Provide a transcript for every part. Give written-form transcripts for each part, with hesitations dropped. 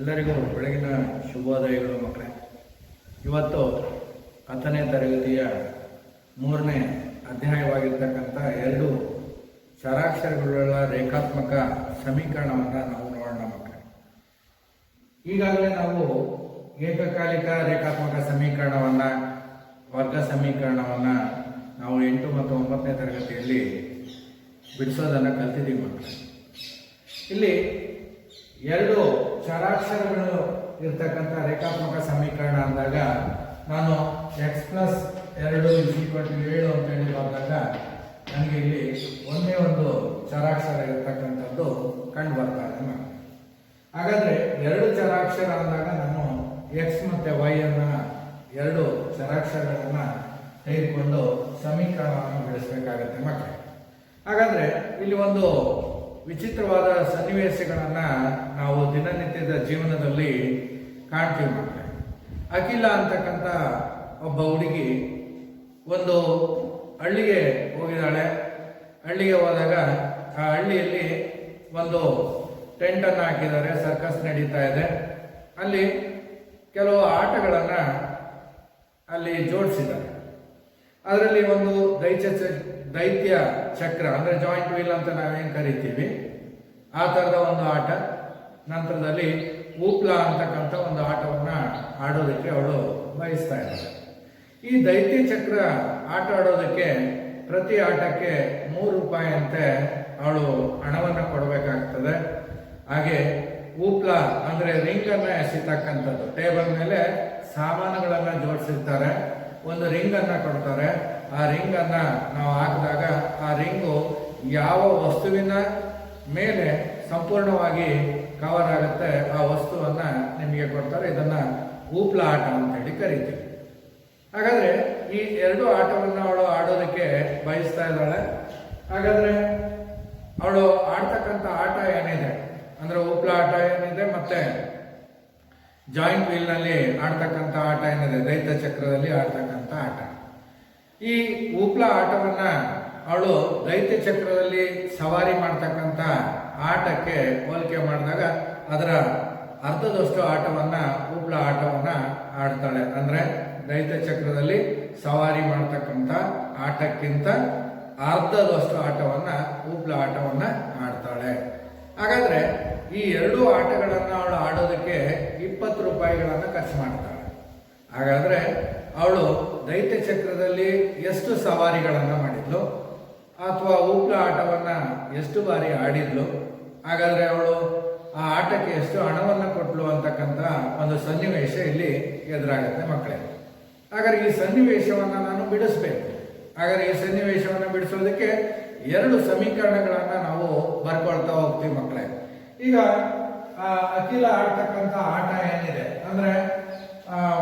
ಎಲ್ಲರಿಗೂ ಬೆಳಗಿನ ಶುಭೋದಯಗಳು ಮಕ್ಕಳೇ. ಇವತ್ತು 10ನೇ ತರಗತಿಯ 3ನೇ ಅಧ್ಯಾಯವಾಗಿರ್ತಕ್ಕಂಥ 2 ಷರಾಕ್ಷರಗಳುಳ್ಳ ರೇಖಾತ್ಮಕ ಸಮೀಕರಣವನ್ನು ನಾವು ನೋಡೋಣ ಮಕ್ಕಳೇ. ಈಗಾಗಲೇ ನಾವು ಏಕಕಾಲಿಕ ರೇಖಾತ್ಮಕ ಸಮೀಕರಣವನ್ನು, ವರ್ಗ ಸಮೀಕರಣವನ್ನು ನಾವು 8 ಮತ್ತು 9ನೇ ತರಗತಿಯಲ್ಲಿ ಬಿಡಿಸೋದನ್ನು ಕಲ್ತಿದ್ದೀವಿ ಮಕ್ಕಳೇ. ಇಲ್ಲಿ 2 ಷರಾಕ್ಷರಗಳು ಇರ್ತಕ್ಕಂಥ ರೇಖಾತ್ಮಕ ಸಮೀಕರಣ ಅಂದಾಗ ನಾನು x+2 7 ಅಂತೇಳಿ ಬಂದಾಗ ನನಗೆ ಇಲ್ಲಿ ಒಂದೇ ಒಂದು ಷರಾಕ್ಷರ ಇರತಕ್ಕಂಥದ್ದು ಕಂಡು ಬರ್ತಾ ಇದೆ. ಹಾಗಾದರೆ 2 ಷರಾಕ್ಷರ ಅಂದಾಗ ನಾನು x ಮತ್ತು y ಅನ್ನ 2 ಷರಾಕ್ಷರಗಳನ್ನು ತೆಗೆದುಕೊಂಡು ಸಮೀಕರಣವನ್ನು ಬಿಡಿಸಬೇಕಾಗತ್ತೆ ಮಕ್ಕಳೇ. ಹಾಗಾದರೆ ಇಲ್ಲಿ ಒಂದು ವಿಚಿತ್ರವಾದ ಸನ್ನಿವೇಶಗಳನ್ನು ನಾವು ದಿನನಿತ್ಯದ ಜೀವನದಲ್ಲಿ ಕಾಣ್ತೀವಿ ಮಕ್ಕಳೇ. ಅಖಿಲ ಅಂತಕ್ಕಂಥ ಒಬ್ಬ ಹುಡುಗಿ ಒಂದು ಹಳ್ಳಿಗೆ ಹೋಗಿದ್ದಾಳೆ. ಹಳ್ಳಿಗೆ ಹೋದಾಗ ಆ ಹಳ್ಳಿಯಲ್ಲಿ ಒಂದು ಟೆಂಟನ್ನು ಹಾಕಿದ್ದಾರೆ, ಸರ್ಕಸ್ ನಡೀತಾ ಇದೆ. ಅಲ್ಲಿ ಕೆಲವು ಆಟಗಳನ್ನು ಅಲ್ಲಿ ಜೋಡಿಸಿದ್ದಾರೆ. ಅದರಲ್ಲಿ ಒಂದು ದೈತ್ಯ ಚಕ್ರ ಅಂದರೆ ಜಾಯಿಂಟ್ ವೀಲ್ ಅಂತ ನಾವೇನು ಕರಿತೀವಿ, ಆ ಥರದ ಒಂದು ಆಟ. ನಂತರದಲ್ಲಿ ಊಪ್ಲಾ ಅಂತಕ್ಕಂಥ ಒಂದು ಆಟವನ್ನು ಆಡೋದಕ್ಕೆ ಅವಳು ಬಯಸ್ತಾ ಇದ್ದಾಳೆ. ಈ ದೈತ್ಯ ಚಕ್ರ ಆಟ ಆಡೋದಕ್ಕೆ ಪ್ರತಿ ಆಟಕ್ಕೆ 3 ರೂಪಾಯಿಯಂತೆ ಅವಳು ಹಣವನ್ನು ಕೊಡಬೇಕಾಗ್ತದೆ. ಹಾಗೆ ಊಪ್ಲಾ ಅಂದರೆ ರಿಂಗನ್ನು ಎಸಿತಕ್ಕಂಥದ್ದು, ಟೇಬಲ್ ಮೇಲೆ ಸಾಮಾನುಗಳನ್ನು ಜೋಡಿಸಿರ್ತಾರೆ, ಒಂದು ರಿಂಗನ್ನು ಕೊಡ್ತಾರೆ. ಆ ರಿಂಗನ್ನು ನಾವು ಹಾಕಿದಾಗ ಆ ರಿಂಗು ಯಾವ ವಸ್ತುವಿನ ಮೇಲೆ ಸಂಪೂರ್ಣವಾಗಿ ಕವರ್ ಆಗುತ್ತೆ ಆ ವಸ್ತುವನ್ನು ನಿಮಗೆ ಕೊಡ್ತಾರೆ. ಇದನ್ನು ಊಪ್ಲಾ ಆಟ ಅಂತೇಳಿ ಕರಿತೀವಿ. ಹಾಗಾದರೆ ಈ 2 ಆಟವನ್ನು ಅವಳು ಆಡೋದಕ್ಕೆ ಬಯಸ್ತಾ ಇದ್ದಾಳೆ. ಹಾಗಾದರೆ ಅವಳು ಆಡ್ತಕ್ಕಂಥ ಆಟ ಏನಿದೆ ಅಂದರೆ ಊಪ್ಲಾ ಆಟ ಏನಿದೆ ಮತ್ತು ಜಾಯಿಂಟ್ ವೀಲ್ನಲ್ಲಿ ಆಡ್ತಕ್ಕಂಥ ಆಟ ಏನಿದೆ, ದೈತ್ಯ ಚಕ್ರದಲ್ಲಿ ಆಡ್ತಕ್ಕಂಥ ಆಟ. ಈ ಊಪ್ಲಾ ಆಟವನ್ನು ಅವಳು ದೈತ್ಯ ಚಕ್ರದಲ್ಲಿ ಸವಾರಿ ಮಾಡ್ತಕ್ಕಂಥ ಆಟಕ್ಕೆ ಹೋಲಿಕೆ ಮಾಡಿದಾಗ ಅದರ ಅರ್ಧದಷ್ಟು ಆಟವನ್ನು ಊಪ್ಲಾ ಆಟವನ್ನು ಆಡ್ತಾಳೆ. ಅಂದರೆ ದೈತ್ಯ ಚಕ್ರದಲ್ಲಿ ಸವಾರಿ ಮಾಡ್ತಕ್ಕಂಥ ಆಟಕ್ಕಿಂತ ಅರ್ಧದಷ್ಟು ಆಟವನ್ನು ಊಪ್ಲಾ ಆಟವನ್ನು ಆಡ್ತಾಳೆ. ಹಾಗಾದರೆ ಈ 2 ಆಟಗಳನ್ನು ಅವಳು ಆಡೋದಕ್ಕೆ 20 ರೂಪಾಯಿಗಳನ್ನು ಖರ್ಚು ಮಾಡ್ತಾಳೆ. ಹಾಗಾದರೆ ಅವಳು ದೈತ್ಯ ಚಕ್ರದಲ್ಲಿ ಎಷ್ಟು ಸವಾರಿಗಳನ್ನು ಮಾಡಿದ್ಲು ಅಥವಾ ಊಪ್ಲಾ ಆಟವನ್ನು ಎಷ್ಟು ಬಾರಿ ಆಡಿದ್ಲು, ಹಾಗಾದರೆ ಅವಳು ಆ ಆಟಕ್ಕೆ ಎಷ್ಟು ಹಣವನ್ನು ಕೊಟ್ಟಳು ಅಂತಕ್ಕಂಥ ಒಂದು ಸನ್ನಿವೇಶ ಇಲ್ಲಿ ಎದುರಾಗುತ್ತೆ ಮಕ್ಕಳೇ. ಹಾಗಾದರೆ ಈ ಸನ್ನಿವೇಶವನ್ನು ನಾನು ಬಿಡಿಸ್ಬೇಕು. ಹಾಗಾದರೆ ಈ ಸನ್ನಿವೇಶವನ್ನು ಬಿಡಿಸೋದಕ್ಕೆ 2 ಸಮೀಕರಣಗಳನ್ನು ನಾವು ಬರ್ಕೊಳ್ತಾ ಹೋಗ್ತೀವಿ ಮಕ್ಕಳೇ. ಈಗ ಅಖಿಲ ಆಡ್ತಕ್ಕಂಥ ಆಟ ಏನಿದೆ ಅಂದರೆ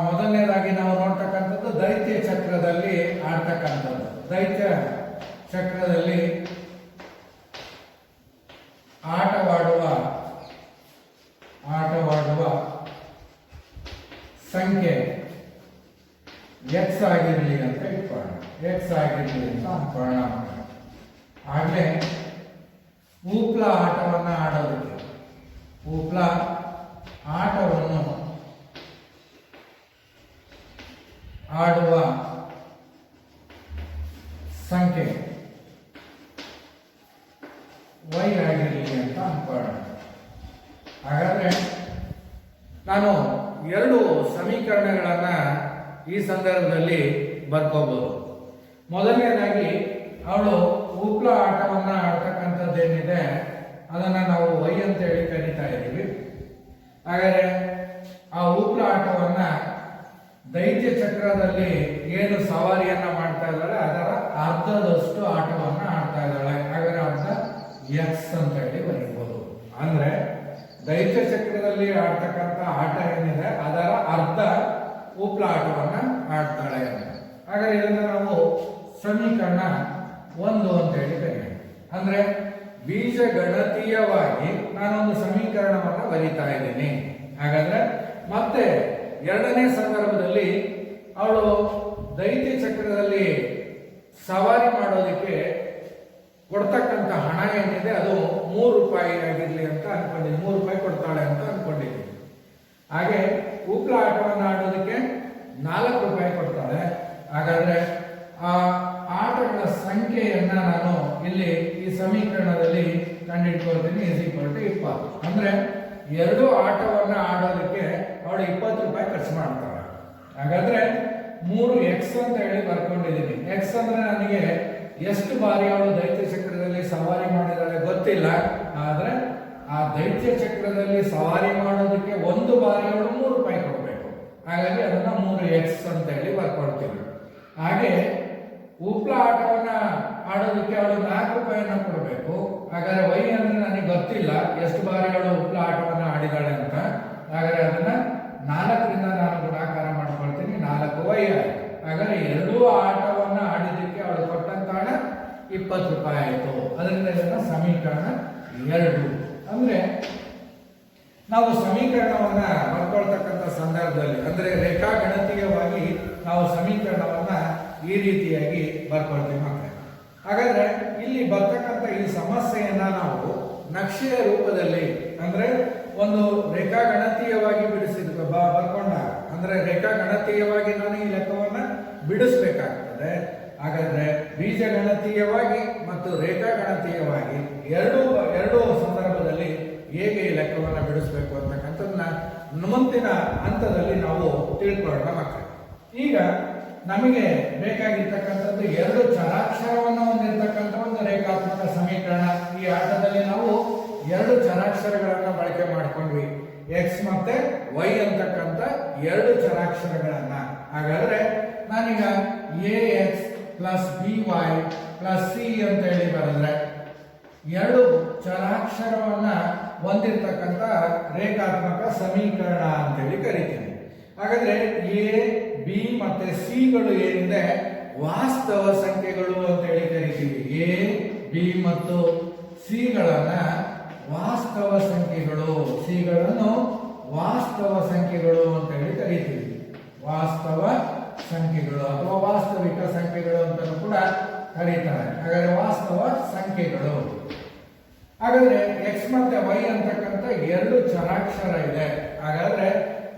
ಮೊದಲನೇದಾಗಿ ನಾವು ನೋಡ್ತಕ್ಕಂಥದ್ದು ದೈತ್ಯ ಚಕ್ರದಲ್ಲಿ ಆಡ್ತಕ್ಕಂಥದ್ದು. ದೈತ್ಯ ಚಕ್ರದಲ್ಲಿ ಆಟವಾಡುವ ಸಂಖ್ಯೆ x ಆಗಿರಲಿ ಅಂತ ಇಟ್ಕೊಳ್ಳೋಣ. x ಆಗಿರಲಿ ಅಂತ ಅನ್ಕೊಳ್ಳೋಣ. ಆಗಲೇ ಊಪ್ಲಾ ಆಟವನ್ನು ಆಡೋದಕ್ಕೆ, ಊಪ್ಲಾ ಆಟವನ್ನು ಆಡುವ ಸಂಖ್ಯೆ y ಆಗಿರಲಿ ಅಂತ ಅನ್ಕೊಳ್ಳೋಣ. ಹಾಗಾದರೆ ನಾನು 2 ಸಮೀಕರಣಗಳನ್ನು ಈ ಸಂದರ್ಭದಲ್ಲಿ ಬರ್ಕೋಬಹುದು. ಮೊದಲನೇದಾಗಿ ಅವಳು ಊಪ್ಲಾ ಆಟವನ್ನು ಆಡ್ತಕ್ಕಂಥದ್ದೇನಿದೆ ಅದನ್ನು ನಾವು y ಅಂತೇಳಿ ಕರೀತಾ ಇದ್ದೀವಿ. ಹಾಗಾದರೆ ಆ ಊಪ್ಲಾ ಆಟವನ್ನು ದೈತ್ಯ ಚಕ್ರದಲ್ಲಿ ಏನು ಸವಾರಿಯನ್ನು ಮಾಡ್ತಾ ಇದ್ದಾಳೆ ಅದರ ಅರ್ಧದಷ್ಟು ಆಟವನ್ನು ಆಡ್ತಾ ಇದ್ದಾಳೆ. ಹಾಗಾದರೆ ಅರ್ಧ x ಅಂತ ಹೇಳಿ ಬರೀಬಹುದು. ಅಂದರೆ ದೈತ್ಯ ಚಕ್ರದಲ್ಲಿ ಆಡ್ತಕ್ಕಂಥ ಆಟ ಏನಿದೆ ಅದರ ಅರ್ಧ ಊಪ್ಲಾ ಆಟವನ್ನು ಆಡ್ತಾಳೆ ಅಂತ. ಹಾಗಾದರೆ ಇದನ್ನು ನಾವು ಸಮೀಕರಣ 1 ಅಂತ ಹೇಳಿ ಕರೆಯೋಣ. ಅಂದರೆ ಬೀಜಗಣಿತೀಯವಾಗಿ ನಾನೊಂದು ಸಮೀಕರಣವನ್ನು ಬರೀತಾ ಇದ್ದೀನಿ. ಹಾಗಾದರೆ ಮತ್ತೆ 2ನೇ ಸಂದರ್ಭದಲ್ಲಿ ಅವಳು ದೈತ್ಯ ಚಕ್ರದಲ್ಲಿ ಸವಾರಿ ಮಾಡೋದಕ್ಕೆ ಕೊಡ್ತಕ್ಕಂಥ ಹಣ ಏನಿದೆ ಅದು 3 ರೂಪಾಯಿ ಆಗಿರಲಿ ಅಂತ ಅನ್ಕೊಂಡಿದ್ದೀನಿ. 3 ರೂಪಾಯಿ ಕೊಡ್ತಾಳೆ ಅಂತ ಅನ್ಕೊಂಡಿದ್ದೀನಿ. ಹಾಗೆ ಉಪ್ಲ ಆಟವನ್ನು ಆಡೋದಕ್ಕೆ 4 ರೂಪಾಯಿ ಕೊಡ್ತಾರೆ. ಹಾಗಾದ್ರೆ ಆ ಆಟಗಳ ಸಂಖ್ಯೆಯನ್ನ ನಾನು ಇಲ್ಲಿ ಈ ಸಮೀಕರಣದಲ್ಲಿ ಕಂಡುಹಿಡ್ಕೊಳ್ತೀನಿ. = 20. ಅಂದ್ರೆ 2 ಆಟವನ್ನ ಆಡೋದಕ್ಕೆ ಅವಳು 20 ರೂಪಾಯಿ ಖರ್ಚು ಮಾಡ್ತಾಳೆ. ಹಾಗಾದ್ರೆ 3x ಅಂತ ಹೇಳಿ ಬರ್ಕೊಂಡಿದ್ದೀನಿ. x ಅಂದ್ರೆ ನನಗೆ ಎಷ್ಟು ಬಾರಿ ಅವಳು ದೈತ್ಯ ಚಕ್ರದಲ್ಲಿ ಸವಾರಿ ಮಾಡಿದಾಳೆ ಗೊತ್ತಿಲ್ಲ. ಆದ್ರೆ ಆ ದೈತ್ಯ ಚಕ್ರದಲ್ಲಿ ಸವಾರಿ ಮಾಡೋದಕ್ಕೆ 1 ಬಾರಿ ಅವಳು 3 ರೂಪಾಯಿ ಕೊಡಬೇಕು. ಹಾಗಾಗಿ ಅದನ್ನ 3x ಅಂತ ಹೇಳಿ ಬರ್ಕೊಳ್ತೀವಿ. ಹಾಗೆ ಉಪ್ಲ ಆಟವನ್ನ ಆಡೋದಕ್ಕೆ ಅವಳು 4 ರೂಪಾಯಿಯನ್ನ ಕೊಡಬೇಕು. ಹಾಗಾದ್ರೆ y ಅಂದ್ರೆ ನನಗೆ ಗೊತ್ತಿಲ್ಲ ಎಷ್ಟು ಬಾರಿ ಅವಳು ಉಪ್ಲ ಆಟವನ್ನ ಆಡಿದಾಳೆ ಅಂತ. ಹಾಗಾದ್ರೆ ಅದನ್ನ 4ರಿಂದ ನಾನು ಗುಣಾಕಾರ ಮಾಡ್ಕೊಳ್ತೀನಿ. 4y ಆಯ್ತು. ಹಾಗಾದ್ರೆ 2 ಆಟವನ್ನ ಆಡಿದಕ್ಕೆ ಅವಳು ಕೊಟ್ಟಂತ ಹಣ 20 ರೂಪಾಯಿ ಆಯಿತು. ಅದರಿಂದ ಇದನ್ನ ಸಮೀಕರಣ 2. ಅಂದ್ರೆ ನಾವು ಸಮೀಕರಣವನ್ನ ಬರ್ಕೊಳ್ತಕ್ಕಂಥ ಸಂದರ್ಭದಲ್ಲಿ ಅಂದ್ರೆ ರೇಖಾಗಣಿತೀಯವಾಗಿ ನಾವು ಸಮೀಕರಣವನ್ನ ಈ ರೀತಿಯಾಗಿ ಬರ್ಕೊಳ್ತೀವಿ ಮಕ್ಕಳೇ. ಹಾಗಾದ್ರೆ ಇಲ್ಲಿ ಬರ್ತಕ್ಕಂಥ ಈ ಸಮಸ್ಯೆಯನ್ನ ನಾವು ನಕ್ಷೆಯ ರೂಪದಲ್ಲಿ ಅಂದ್ರೆ ಒಂದು ರೇಖಾಗಣಿತೀಯವಾಗಿ ಬರ್ಕೊಂಡಾಗ ಅಂದ್ರೆ ರೇಖಾಗಣಿತೀಯವಾಗಿ ನಾನು ಈ ಲೆಕ್ಕವನ್ನ ಬಿಡಿಸ್ಬೇಕಾಗ್ತದೆ. ಹಾಗಾದ್ರೆ ಬೀಜಗಣಿತೀಯವಾಗಿ ಮತ್ತು ರೇಖಾಗಣಿತೀಯವಾಗಿ ಎರಡು ಸಂದರ್ಭದಲ್ಲಿ ಹೇಗೆ ಈ ಲೆಕ್ಕವನ್ನ ಬಿಡಿಸ್ಬೇಕು ಅಂತಕ್ಕಂಥದ್ದನ್ನ ಮುಂದಿನ ಹಂತದಲ್ಲಿ ನಾವು ತಿಳ್ಕೊಳ್ಳೋಣ ಮಕ್ಕಳು. ಈಗ ನಮಗೆ ಬೇಕಾಗಿರ್ತಕ್ಕಂಥದ್ದು 2 ಚರಾಕ್ಷರವನ್ನು ಹೊಂದಿರತಕ್ಕಂಥ ಒಂದು ರೇಖಾತ್ಮಕ ಸಮೀಕರಣ. ಈ ಆಟದಲ್ಲಿ ನಾವು 2 ಚರಾಕ್ಷರಗಳನ್ನ ಬಳಕೆ ಮಾಡಿಕೊಂಡ್ವಿ, x ಮತ್ತೆ y ಅಂತಕ್ಕಂಥ 2 ಚರಾಕ್ಷರಗಳನ್ನ. ಹಾಗಾದ್ರೆ ನಾನೀಗ ax + by + c ಅಂತ ಹೇಳಿ ಬರೆದ್ರೆ 2 ಚರಾಕ್ಷರವನ್ನ ಹೊಂದಿರತಕ್ಕಂಥ ರೇಖಾತ್ಮಕ ಸಮೀಕರಣ ಅಂತೇಳಿ ಕರಿತೀನಿ. ಹಾಗಾದ್ರೆ a b ಮತ್ತೆ c ಗಳು ಏನಿದೆ ವಾಸ್ತವ ಸಂಖ್ಯೆಗಳು ಅಂತ ಹೇಳಿ ಕರಿತೀವಿ. a b ಮತ್ತು c ಗಳನ್ನ ವಾಸ್ತವ ಸಂಖ್ಯೆಗಳು, c ಗಳನ್ನು ವಾಸ್ತವ ಸಂಖ್ಯೆಗಳು ಅಂತ ಹೇಳಿ ಕರಿತೀವಿ. ವಾಸ್ತವ ಸಂಖ್ಯೆಗಳು ಅಥವಾ ವಾಸ್ತವಿಕ ಸಂಖ್ಯೆಗಳು ಅಂತ ಕೂಡ ಕರೀತಾರೆ. ಹಾಗಾದ್ರೆ ವಾಸ್ತವ ಸಂಖ್ಯೆಗಳು. ಹಾಗಾದ್ರೆ x ಮತ್ತೆ y ಅಂತಕ್ಕಂಥ 2 ಚರಾಕ್ಷರ ಇದೆ. ಹಾಗಾದ್ರೆ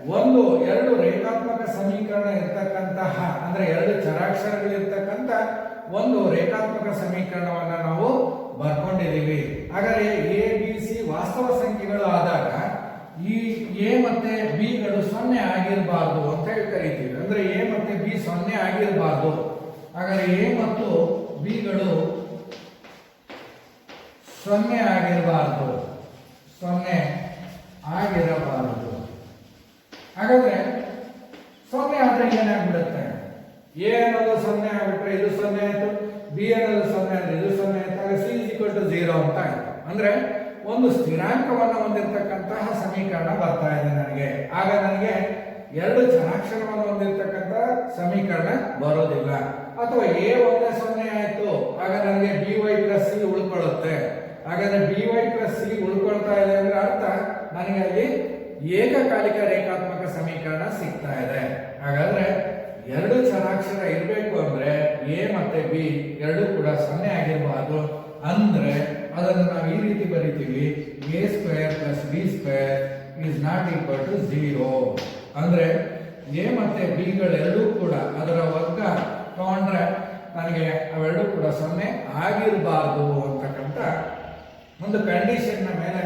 2 ರೇಖಾತ್ಮಕ ಸಮೀಕರಣ ಇರ್ತಕ್ಕಂತಹ ಅಂದ್ರೆ 2 ಚರಾಕ್ಷರಗಳಿರ್ತಕ್ಕಂಥ ಒಂದು ರೇಖಾತ್ಮಕ ಸಮೀಕರಣವನ್ನ ನಾವು ಬರ್ಕೊಂಡಿದ್ದೀವಿ. ಹಾಗಾದ್ರೆ a b c ವಾಸ್ತವ ಸಂಖ್ಯೆಗಳು ಆದಾಗ ಈ a ಮತ್ತೆ b ಗಳು 0 ಆಗಿರಬಾರ್ದು ಅಂತ ಹೇಳಿ ಕರಿತೀವಿ. ಅಂದ್ರೆ a ಮತ್ತೆ b 0 ಆಗಿರಬಾರ್ದು. ಹಾಗಾದ್ರೆ a ಮತ್ತು b ಗಳು 0 ಆಗಿರಬಾರ್ದು. ಹಾಗಾದ್ರೆ 0 ಆದ್ರೆ ಏನಾಗ್ಬಿಡುತ್ತೆ? a ಅನ್ನೋದು 0 ಆಗ್ಬಿಟ್ರೆ ಇದು 0 ಆಯ್ತು, b ಅನ್ನೋದು 0 ಆದ್ರೆ ಇದು 0 ಆಯ್ತು. ಆಗ c = 0 ಅಂತ ಆಯ್ತು. ಅಂದ್ರೆ ಒಂದು ಸ್ಥಿರಾಂಕವನ್ನು ಹೊಂದಿರತಕ್ಕಂತಹ ಸಮೀಕರಣ ಬರ್ತಾ ಇದೆ ನನಗೆ. ಆಗ ನನಗೆ 2 ಚರಾಕ್ಷರವನ್ನು ಹೊಂದಿರತಕ್ಕಂಥ ಸಮೀಕರಣ ಬರೋದಿಲ್ಲ. ಅಥವಾ a ಒಂದೇ 0 ಆಯ್ತು, ಆಗ ನನಗೆ by + c ಉಳ್ಕೊಳ್ಳುತ್ತೆ. ಹಾಗಾದ್ರೆ by + c ಉಳ್ಕೊಳ್ತಾ ಇದೆ ಅಂದ್ರೆ ಅರ್ಥ ನನಗೆ ಅಲ್ಲಿ ಏಕಕಾಲಿಕ ರೇಖಾತ್ಮಕ ಸಮೀಕರಣ ಸಿಗ್ತಾ ಇದೆ. ಹಾಗಾದ್ರೆ 2 ಚರಾಕ್ಷರ ಇರಬೇಕು ಅಂದ್ರೆ a ಮತ್ತೆ b ಎರಡೂ ಕೂಡ 0 ಆಗಿರಬಾರ್ದು. ಅಂದ್ರೆ ಅದನ್ನು ನಾವು ಈ ರೀತಿ ಬರೀತೀವಿ, a² + b² ≠ 0. ಅಂದ್ರೆ a ಮತ್ತೆ b ಗಳೆರಡೂ ಕೂಡ ಅದರ ವರ್ಗ ತಗೊಂಡ್ರೆ ನನಗೆ ಅವೆರಡೂ ಕೂಡ 0 ಆಗಿರಬಾರ್ದು ಅಂತಕ್ಕಂಥ ಒಂದು ಕಂಡೀಷನ್ ಮೇಲೆ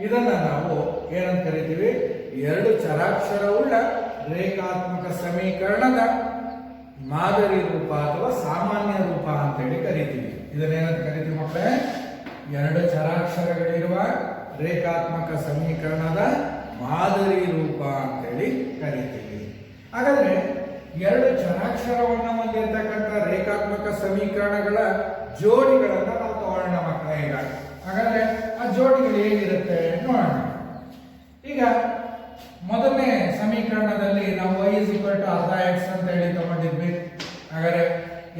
ಇದನ್ನ ನಾವು ಏನಂತ ಕರಿತೀವಿ? 2 ಚರಾಕ್ಷರವುಳ್ಳ ರೇಖಾತ್ಮಕ ಸಮೀಕರಣದ ಮಾದರಿ ರೂಪ ಅಥವಾ ಸಾಮಾನ್ಯ ರೂಪ ಅಂತ ಹೇಳಿ ಕರಿತೀವಿ. ಇದನ್ನೇನಂತ ಕರಿತೀವಿ ಮಕ್ಕಳೇ? 2 ಚರಾಕ್ಷರಗಳಿರುವ ರೇಖಾತ್ಮಕ ಸಮೀಕರಣದ ಮಾದರಿ ರೂಪ ಅಂತ ಹೇಳಿ ಕರಿತೀವಿ. ಹಾಗಾದ್ರೆ 2 ಚರಾಕ್ಷರವನ್ನು ಹೊಂದಿರತಕ್ಕಂಥ ರೇಖಾತ್ಮಕ ಸಮೀಕರಣಗಳ ಜೋಡಿಗಳನ್ನ ನಾವು ತಗೊಳ್ಳೋಣ ಮಕ್ಕಳೇ. ಈಗ ಹಾಗಾದ್ರೆ ಆ ಜೋಡಿಗಳು ಹೇಗಿರುತ್ತೆ ನೋಡೋಣ. ಈಗ ಮೊದಲನೇ ಸಮೀಕರಣದಲ್ಲಿ ನಾವು y = x ಅಂತ ಹೇಳಿ ತಗೊಂಡಿದ್ವಿ. ಹಾಗಾದ್ರೆ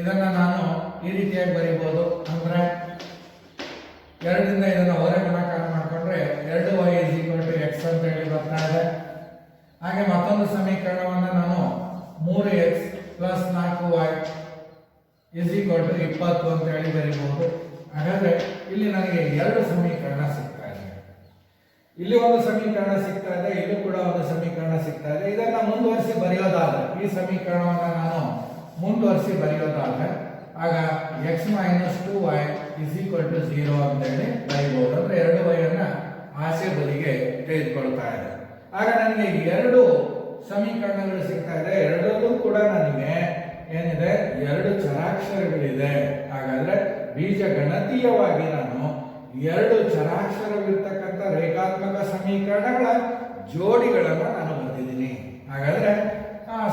ಇದನ್ನ ನಾನು ಈ ರೀತಿಯಾಗಿ ಬರೀಬಹುದು. ಅಂದ್ರೆ 2ರಿಂದ ಇದನ್ನ ಹೊರಗೆ ಗುಣಾಕಾರ ಮಾಡಿಕೊಂಡ್ರೆ 2y = x ಅಂತ ಹೇಳಿ ಬರ್ತಾ ಇದೆ. ಹಾಗೆ ಮತ್ತೊಂದು ಸಮೀಕರಣವನ್ನು ನಾನು 3x + 4y = 20 ಅಂತ ಹೇಳಿ ಬರೀಬಹುದು. ಹಾಗಾದ್ರೆ ಇಲ್ಲಿ ನನಗೆ 2 ಸಮೀಕರಣ ಸಿಗ್ತಾ ಇದೆ. ಇಲ್ಲಿ ಒಂದು ಸಮೀಕರಣ ಸಿಗ್ತಾ ಇದೆ, ಇಲ್ಲೂ ಕೂಡ ಒಂದು ಸಮೀಕರಣ ಸಿಗ್ತಾ ಇದೆ. ಇದನ್ನ ಮುಂದುವರಿಸಿ ಬರೆಯೋದಾದ್ರೆ, ಈ ಸಮೀಕರಣವನ್ನ ನಾನು ಮುಂದುವರಿಸಿ ಬರೆಯೋದಾದ್ರೆ ಆಗ x - 2y = 0 ಅಂತ ಹೇಳಿ ಬರೀಬಹುದು. ಅಂದ್ರೆ 2y ಅನ್ನ ಆಚೆ ಬದಿಗೆ ತೆಗೆದುಕೊಳ್ತಾ ಇದೆ. ಆಗ ನನಗೆ ಎರಡು ಸಮೀಕರಣಗಳು ಸಿಗ್ತಾ ಇದೆ. ಎರಡರಲ್ಲೂ ಕೂಡ ನನಗೆ ಏನಿದೆ, ಎರಡು ಚರಾಕ್ಷರಗಳಿದೆ. ಹಾಗಾದ್ರೆ ಬೀಜಗಣಿತೀಯವಾಗಿ ನಾನು ಎರಡು ಚರಾಕ್ಷರವಿರ್ತಕ್ಕಂಥ ರೇಖಾತ್ಮಕ ಸಮೀಕರಣಗಳ ಜೋಡಿಗಳನ್ನು ನಾನು ಬರೆದಿದ್ದೀನಿ. ಹಾಗಾದ್ರೆ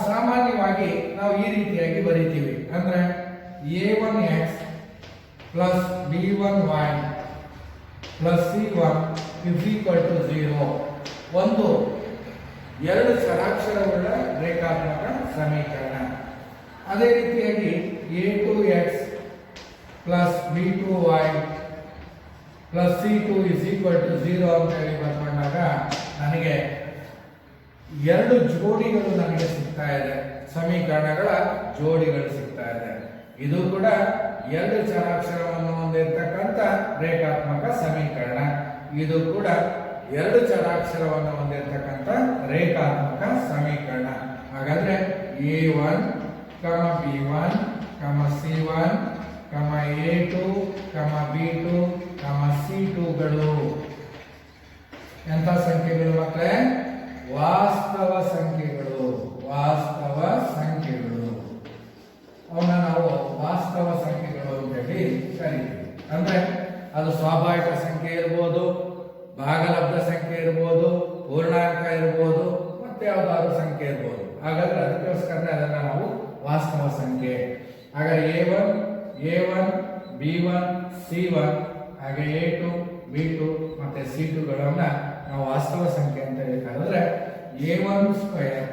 ಸಾಮಾನ್ಯವಾಗಿ ನಾವು ಈ ರೀತಿಯಾಗಿ ಬರೀತೀವಿ. ಅಂದ್ರೆ a1x plus b1y plus c1 = 0 ಒಂದು ಎರಡು ಚರಾಕ್ಷರವುಳ್ಳ ರೇಖಾತ್ಮಕ ಸಮೀಕರಣ. ಅದೇ ರೀತಿಯಾಗಿ a2x plus b2y plus c2 = 0 ಅಂತ ಹೇಳಿ ಬರ್ಕೊಂಡಾಗ ನನಗೆ ಎರಡು ಜೋಡಿಗಳು ನನಗೆ ಸಿಗ್ತಾ ಇದೆ, ಸಮೀಕರಣಗಳ ಜೋಡಿಗಳು ಸಿಗ್ತಾ ಇದೆ. ಇದು ಕೂಡ ಎರಡು ಚರಾಕ್ಷರವನ್ನು ಹೊಂದಿರತಕ್ಕಂಥ ರೇಖಾತ್ಮಕ ಸಮೀಕರಣ. ಇದು ಕೂಡ ಎರಡು ಚರಾಕ್ಷರವನ್ನು ಹೊಂದಿರತಕ್ಕಂಥ ರೇಖಾತ್ಮಕ ಸಮೀಕರಣ. ಹಾಗಾದ್ರೆ a1, b1, c1, a2, b2, c2ಗಳು ಎಂಥ ಸಂಖ್ಯೆಗಳು ಮಕ್ಕಳೇ? ವಾಸ್ತವ ಸಂಖ್ಯೆಗಳು. ವಾಸ್ತವ ಸಂಖ್ಯೆಗಳು ಅವನ್ನ ನಾವು ವಾಸ್ತವ ಸಂಖ್ಯೆಗಳು ಅಂತೇಳಿ ಕರೀತೀವಿ. ಅಂದ್ರೆ ಅದು ಸ್ವಾಭಾವಿಕ ಸಂಖ್ಯೆ ಇರ್ಬೋದು, ಭಾಗಲಬ್ಧ ಸಂಖ್ಯೆ ಇರ್ಬೋದು, ಪೂರ್ಣಾಂಕ ಇರ್ಬೋದು, ಮತ್ತೆ ಯಾವ್ದಾದ್ರು ಸಂಖ್ಯೆ ಇರ್ಬೋದು. ಹಾಗಾದ್ರೆ ಅದಕ್ಕೋಸ್ಕರ ಅದನ್ನ ನಾವು ವಾಸ್ತವ ಸಂಖ್ಯೆ. ಹಾಗಾದ್ರೆ a1, b1, c1 ಹಾಗೆ a2, b2 ಮತ್ತೆ c2ಗಳನ್ನ ನಾವು ವಾಸ್ತವ ಸಂಖ್ಯೆ ಅಂತ ಹೇಳಿ ಕರೆದ್ರೆ a1²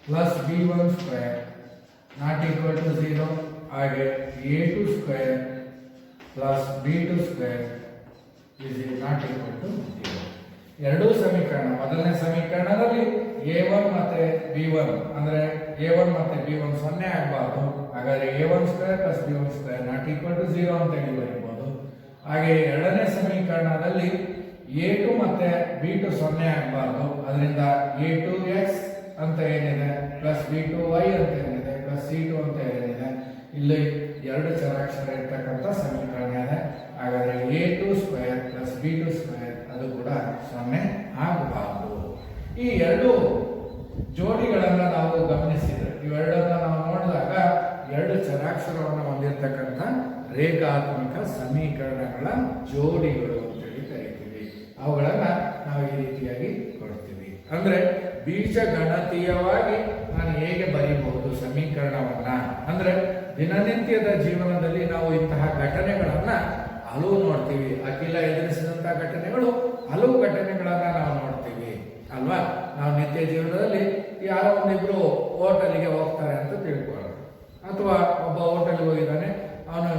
plus b1² ≠ 0 ಹಾಗೆ a2² plus b2² ≠ 0. ಎರಡೂ ಸಮೀಕರಣ, ಮೊದಲನೇ ಸಮೀಕರಣದಲ್ಲಿ a1 ಮತ್ತೆ b1 ಅಂದ್ರೆ a1 ಮತ್ತೆ b1 0 ಆಗಬಾರ್ದು. ಹಾಗಾದ್ರೆ a1² plus b1² ≠ 0 ಅಂತ ಹೇಳಿ ಬರೀಬಹುದು. ಹಾಗೆ ಎರಡನೇ ಸಮೀಕರಣದಲ್ಲಿ a2 ಮತ್ತೆ b2 0 ಆಗಬಾರ್ದು. ಅದರಿಂದ a2x ಅಂತ ಏನಿದೆ ಪ್ಲಸ್ b2y ಅಂತ ಏನಿದೆ ಪ್ಲಸ್ c2 ಅಂತ ಏನಿದೆ, ಇಲ್ಲಿ ಎರಡು ಚರಾಕ್ಷರ ಇರ್ತಕ್ಕಂಥ ಸಮೀಕರಣ ಇದೆ. ಹಾಗಾದ್ರೆ a2² plus b2² ಅದು ಕೂಡ 0 ಆಗಬಾರ್ದು. ಈ ಎರಡು ಜೋಡಿಗಳನ್ನ ನಾವು ಗಮನಿಸಿದ್ರೆ, ಇವೆರಡನ್ನ ನಾವು ನೋಡಿದಾಗ ಎರಡು ಚರಾಕ್ಷರವನ್ನು ಹೊಂದಿರತಕ್ಕಂಥ ರೇಖಾತ್ಮಕ ಸಮೀಕರಣಗಳ ಜೋಡಿಗಳು ಅಂತೇಳಿ ಕರಿತೀವಿ. ಅವುಗಳನ್ನ ನಾವು ಈ ರೀತಿಯಾಗಿ ಕೊಡ್ತೀವಿ. ಅಂದ್ರೆ ಬೀಜಗಣಿತೀಯವಾಗಿ ನಾನು ಹೇಗೆ ಬರೀಬಹುದು ಸಮೀಕರಣವನ್ನ ಅಂದ್ರೆ ದಿನನಿತ್ಯದ ಜೀವನದಲ್ಲಿ ನಾವು ಇಂತಹ ಘಟನೆಗಳನ್ನ ಹಲವು ನೋಡ್ತೀವಿ. ಅಖಿಲ ಎದುರಿಸಿದಂತಹ ಘಟನೆಗಳು ಹಲವು ಘಟನೆಗಳನ್ನ ನಾವು ನೋಡ್ತೀವಿ ಅಲ್ವಾ. ನಾವು ನಿತ್ಯ ಜೀವನದಲ್ಲಿ ಯಾರೋ ಒಂದಿಬ್ರು ಹೋಟೆಲ್ಗೆ ಹೋಗ್ತಾರೆ ಅಂತ ತಿಳ್ಕೊಳ್ಳೋದು, ಅಥವಾ ಒಬ್ಬ ಹೋಟೆಲ್ಗೆ ಹೋಗಿದ್ದಾನೆ, ಅವನು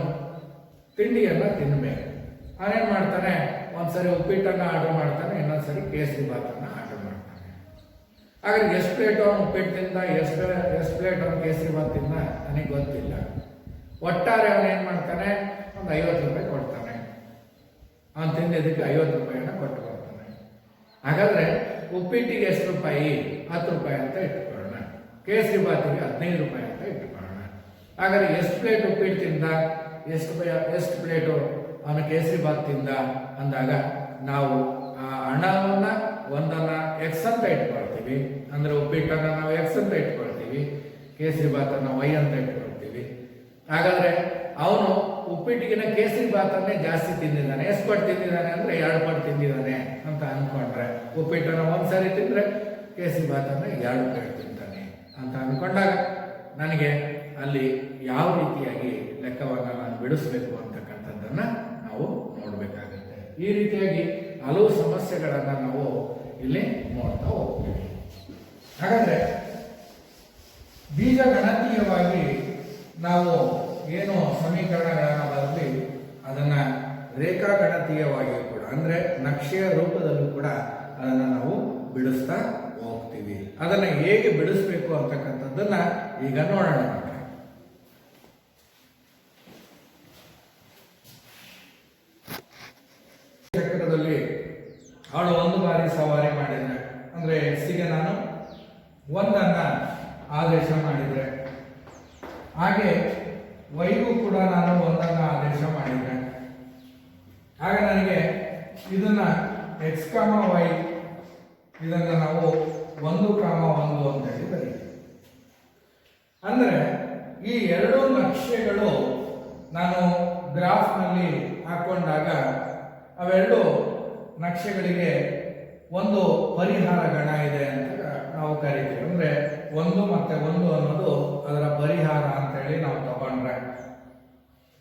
ತಿಂಡಿಯನ್ನ ತಿನ್ಬೇಕು. ಅವನೇನ್ ಮಾಡ್ತಾನೆ, ಒಂದ್ಸರಿ ಉಪ್ಪಿಟ್ಟನ್ನ ಆರ್ಡರ್ ಮಾಡ್ತಾನೆ, ಇನ್ನೊಂದ್ಸರಿ ಕೇಸರಿ ಬಾತನ್ನ ಆರ್ಡರ್ ಮಾಡ್ತಾನೆ. ಹಾಗಾದ್ರೆ ಎಷ್ಟು ಪ್ಲೇಟ್ ಅವನು ಉಪ್ಪಿಟ್ಟು ತಿಂದ, ಎಷ್ಟು ಪ್ಲೇಟ್ ಅವನು ಕೇಸರಿ ಬಾತ್ ತಿಂದ ನನಗೆ ಗೊತ್ತಿಲ್ಲ. ಒಟ್ಟಾರೆ ಅವನೇನ್ ಮಾಡ್ತಾನೆ, ಒಂದು 50 ರೂಪಾಯಿ ಕೊಡ್ತಾನೆ. ಅವನು ತಿಂದಿದ್ದಕ್ಕೆ 50 ರೂಪಾಯಿನ ಕೊಟ್ಟು ಬರ್ತಾನೆ. ಹಾಗಾದ್ರೆ ಉಪ್ಪಿಟ್ಟಿಗೆ ಎಷ್ಟು ರೂಪಾಯಿ? 10 ರೂಪಾಯಿ ಅಂತ ಇಟ್ಕೊಳ್ಳೋಣ. ಕೇಸರಿ ಬಾತಿಗೆ 15 ರೂಪಾಯಿ ಅಂತ ಇಟ್ಕೊಳ್ಳೋಣ. ಹಾಗಾದ್ರೆ ಎಷ್ಟು ಪ್ಲೇಟ್ ಉಪ್ಪಿಟ್ಟು ತಿಂದ, ಎಷ್ಟು ಪ್ಲೇಟು ಅವನ ಕೇಸರಿ ಬಾತ್ ತಿಂದ ಅಂದಾಗ ನಾವು ಆ ಹಣವನ್ನ ಒಂದನ್ನ x ಅಂತ ಇಟ್ಕೊಳ್ತೀವಿ. ಅಂದ್ರೆ ಉಪ್ಪಿಟ್ಟನ್ನ ನಾವು x ಅಂತ ಇಟ್ಕೊಳ್ತೀವಿ, ಕೇಸರಿ ಬಾತನ್ನ y ಅಂತ ಇಟ್ಕೊಳ್ತೀವಿ. ಹಾಗಾದ್ರೆ ಅವನು ಉಪ್ಪಿಟ್ಟಿಗಿನ ಕೇಸರಿ ಬಾತನ್ನೇ ಜಾಸ್ತಿ ತಿಂದಿದ್ದಾನೆ. ಎಷ್ಟು ಪಟ್ಟು ತಿಂದಿದ್ದಾನೆ ಅಂದ್ರೆ 2 ಪಟ್ಟು ತಿಂದಿದ್ದಾನೆ ಅಂತ ಅನ್ಕೊಂಡ್ರೆ, ಉಪ್ಪಿಟ್ಟನ್ನ ಒಂದ್ಸರಿ ತಿಂದ್ರೆ ಕೇಸರಿ ಬಾತನ್ನ 2 ಪ್ಲೇಟ್ ತಿಂತಾನೆ ಅಂತ ಅನ್ಕೊಂಡಾಗ ನನಗೆ ಅಲ್ಲಿ ಯಾವ ರೀತಿಯಾಗಿ ಲೆಕ್ಕವನ್ನು ನಾನು ಬಿಡಿಸ್ಬೇಕು ಅಂತಕ್ಕಂಥದ್ದನ್ನ ನಾವು ನೋಡ್ಬೇಕಾಗುತ್ತೆ. ಈ ರೀತಿಯಾಗಿ ಹಲವು ಸಮಸ್ಯೆಗಳನ್ನ ನಾವು ಇಲ್ಲಿ ನೋಡ್ತಾ ಹೋಗ್ತೀವಿ. ಹಾಗಾದ್ರೆ ಬೀಜಗಣಿತೀಯವಾಗಿ ನಾವು ಏನು ಸಮೀಕರಣಗಳನ್ನ ಬರೆದ್ವಿ ಅದನ್ನ ರೇಖಾಗಣಿತೀಯವಾಗಿ ಕೂಡ ಅಂದ್ರೆ ನಕ್ಷೆಯ ರೂಪದಲ್ಲೂ ಕೂಡ ಅದನ್ನ ನಾವು ಬಿಡಿಸ್ತಾ ಹೋಗ್ತೀವಿ. ಅದನ್ನ ಹೇಗೆ ಬಿಡಿಸ್ಬೇಕು ಅಂತಕ್ಕಂಥದ್ದನ್ನ ಈಗ ನೋಡೋಣ. ಚಕ್ರದಲ್ಲಿ ಅವಳು ಒಂದು ಬಾರಿ ಸವಾರಿ ಮಾಡಿದ್ರೆ ಅಂದ್ರೆ ಎಕ್ಸಿಗೆ ನಾನು ಒಂದನ್ನ ಆದೇಶ ಮಾಡಿದ್ರೆ, ಹಾಗೆ ವೈಗೂ ಕೂಡ ನಾನು ಒಂದನ್ನ ಆದೇಶ ಮಾಡಿದ್ರೆ, ಆಗ ನನಗೆ ಇದನ್ನ ಎಕ್ಸ್ ಕಾಮ ವೈ ಇದನ್ನ ನಾವು 1, 1 ಅಂತ ಹೇಳಿ ಬರೀತೀವಿ. ಅಂದ್ರೆ ಈ ಎರಡು ನಕ್ಷೆಗಳು ನಾನು ಗ್ರಾಫ್ನಲ್ಲಿ ಹಾಕೊಂಡಾಗ ಅವೆರಡು ನಕ್ಷೆಗಳಿಗೆ ಒಂದು ಪರಿಹಾರ ಗಣ ಇದೆ ಅಂತ ನಾವು ಕರಿತೀವಿ. ಅಂದ್ರೆ 1 ಮತ್ತೆ 1 ಅನ್ನೋದು ಅದರ ಪರಿಹಾರ ಅಂತ ಹೇಳಿ ನಾವು ತಗೊಂಡ್ರೆ,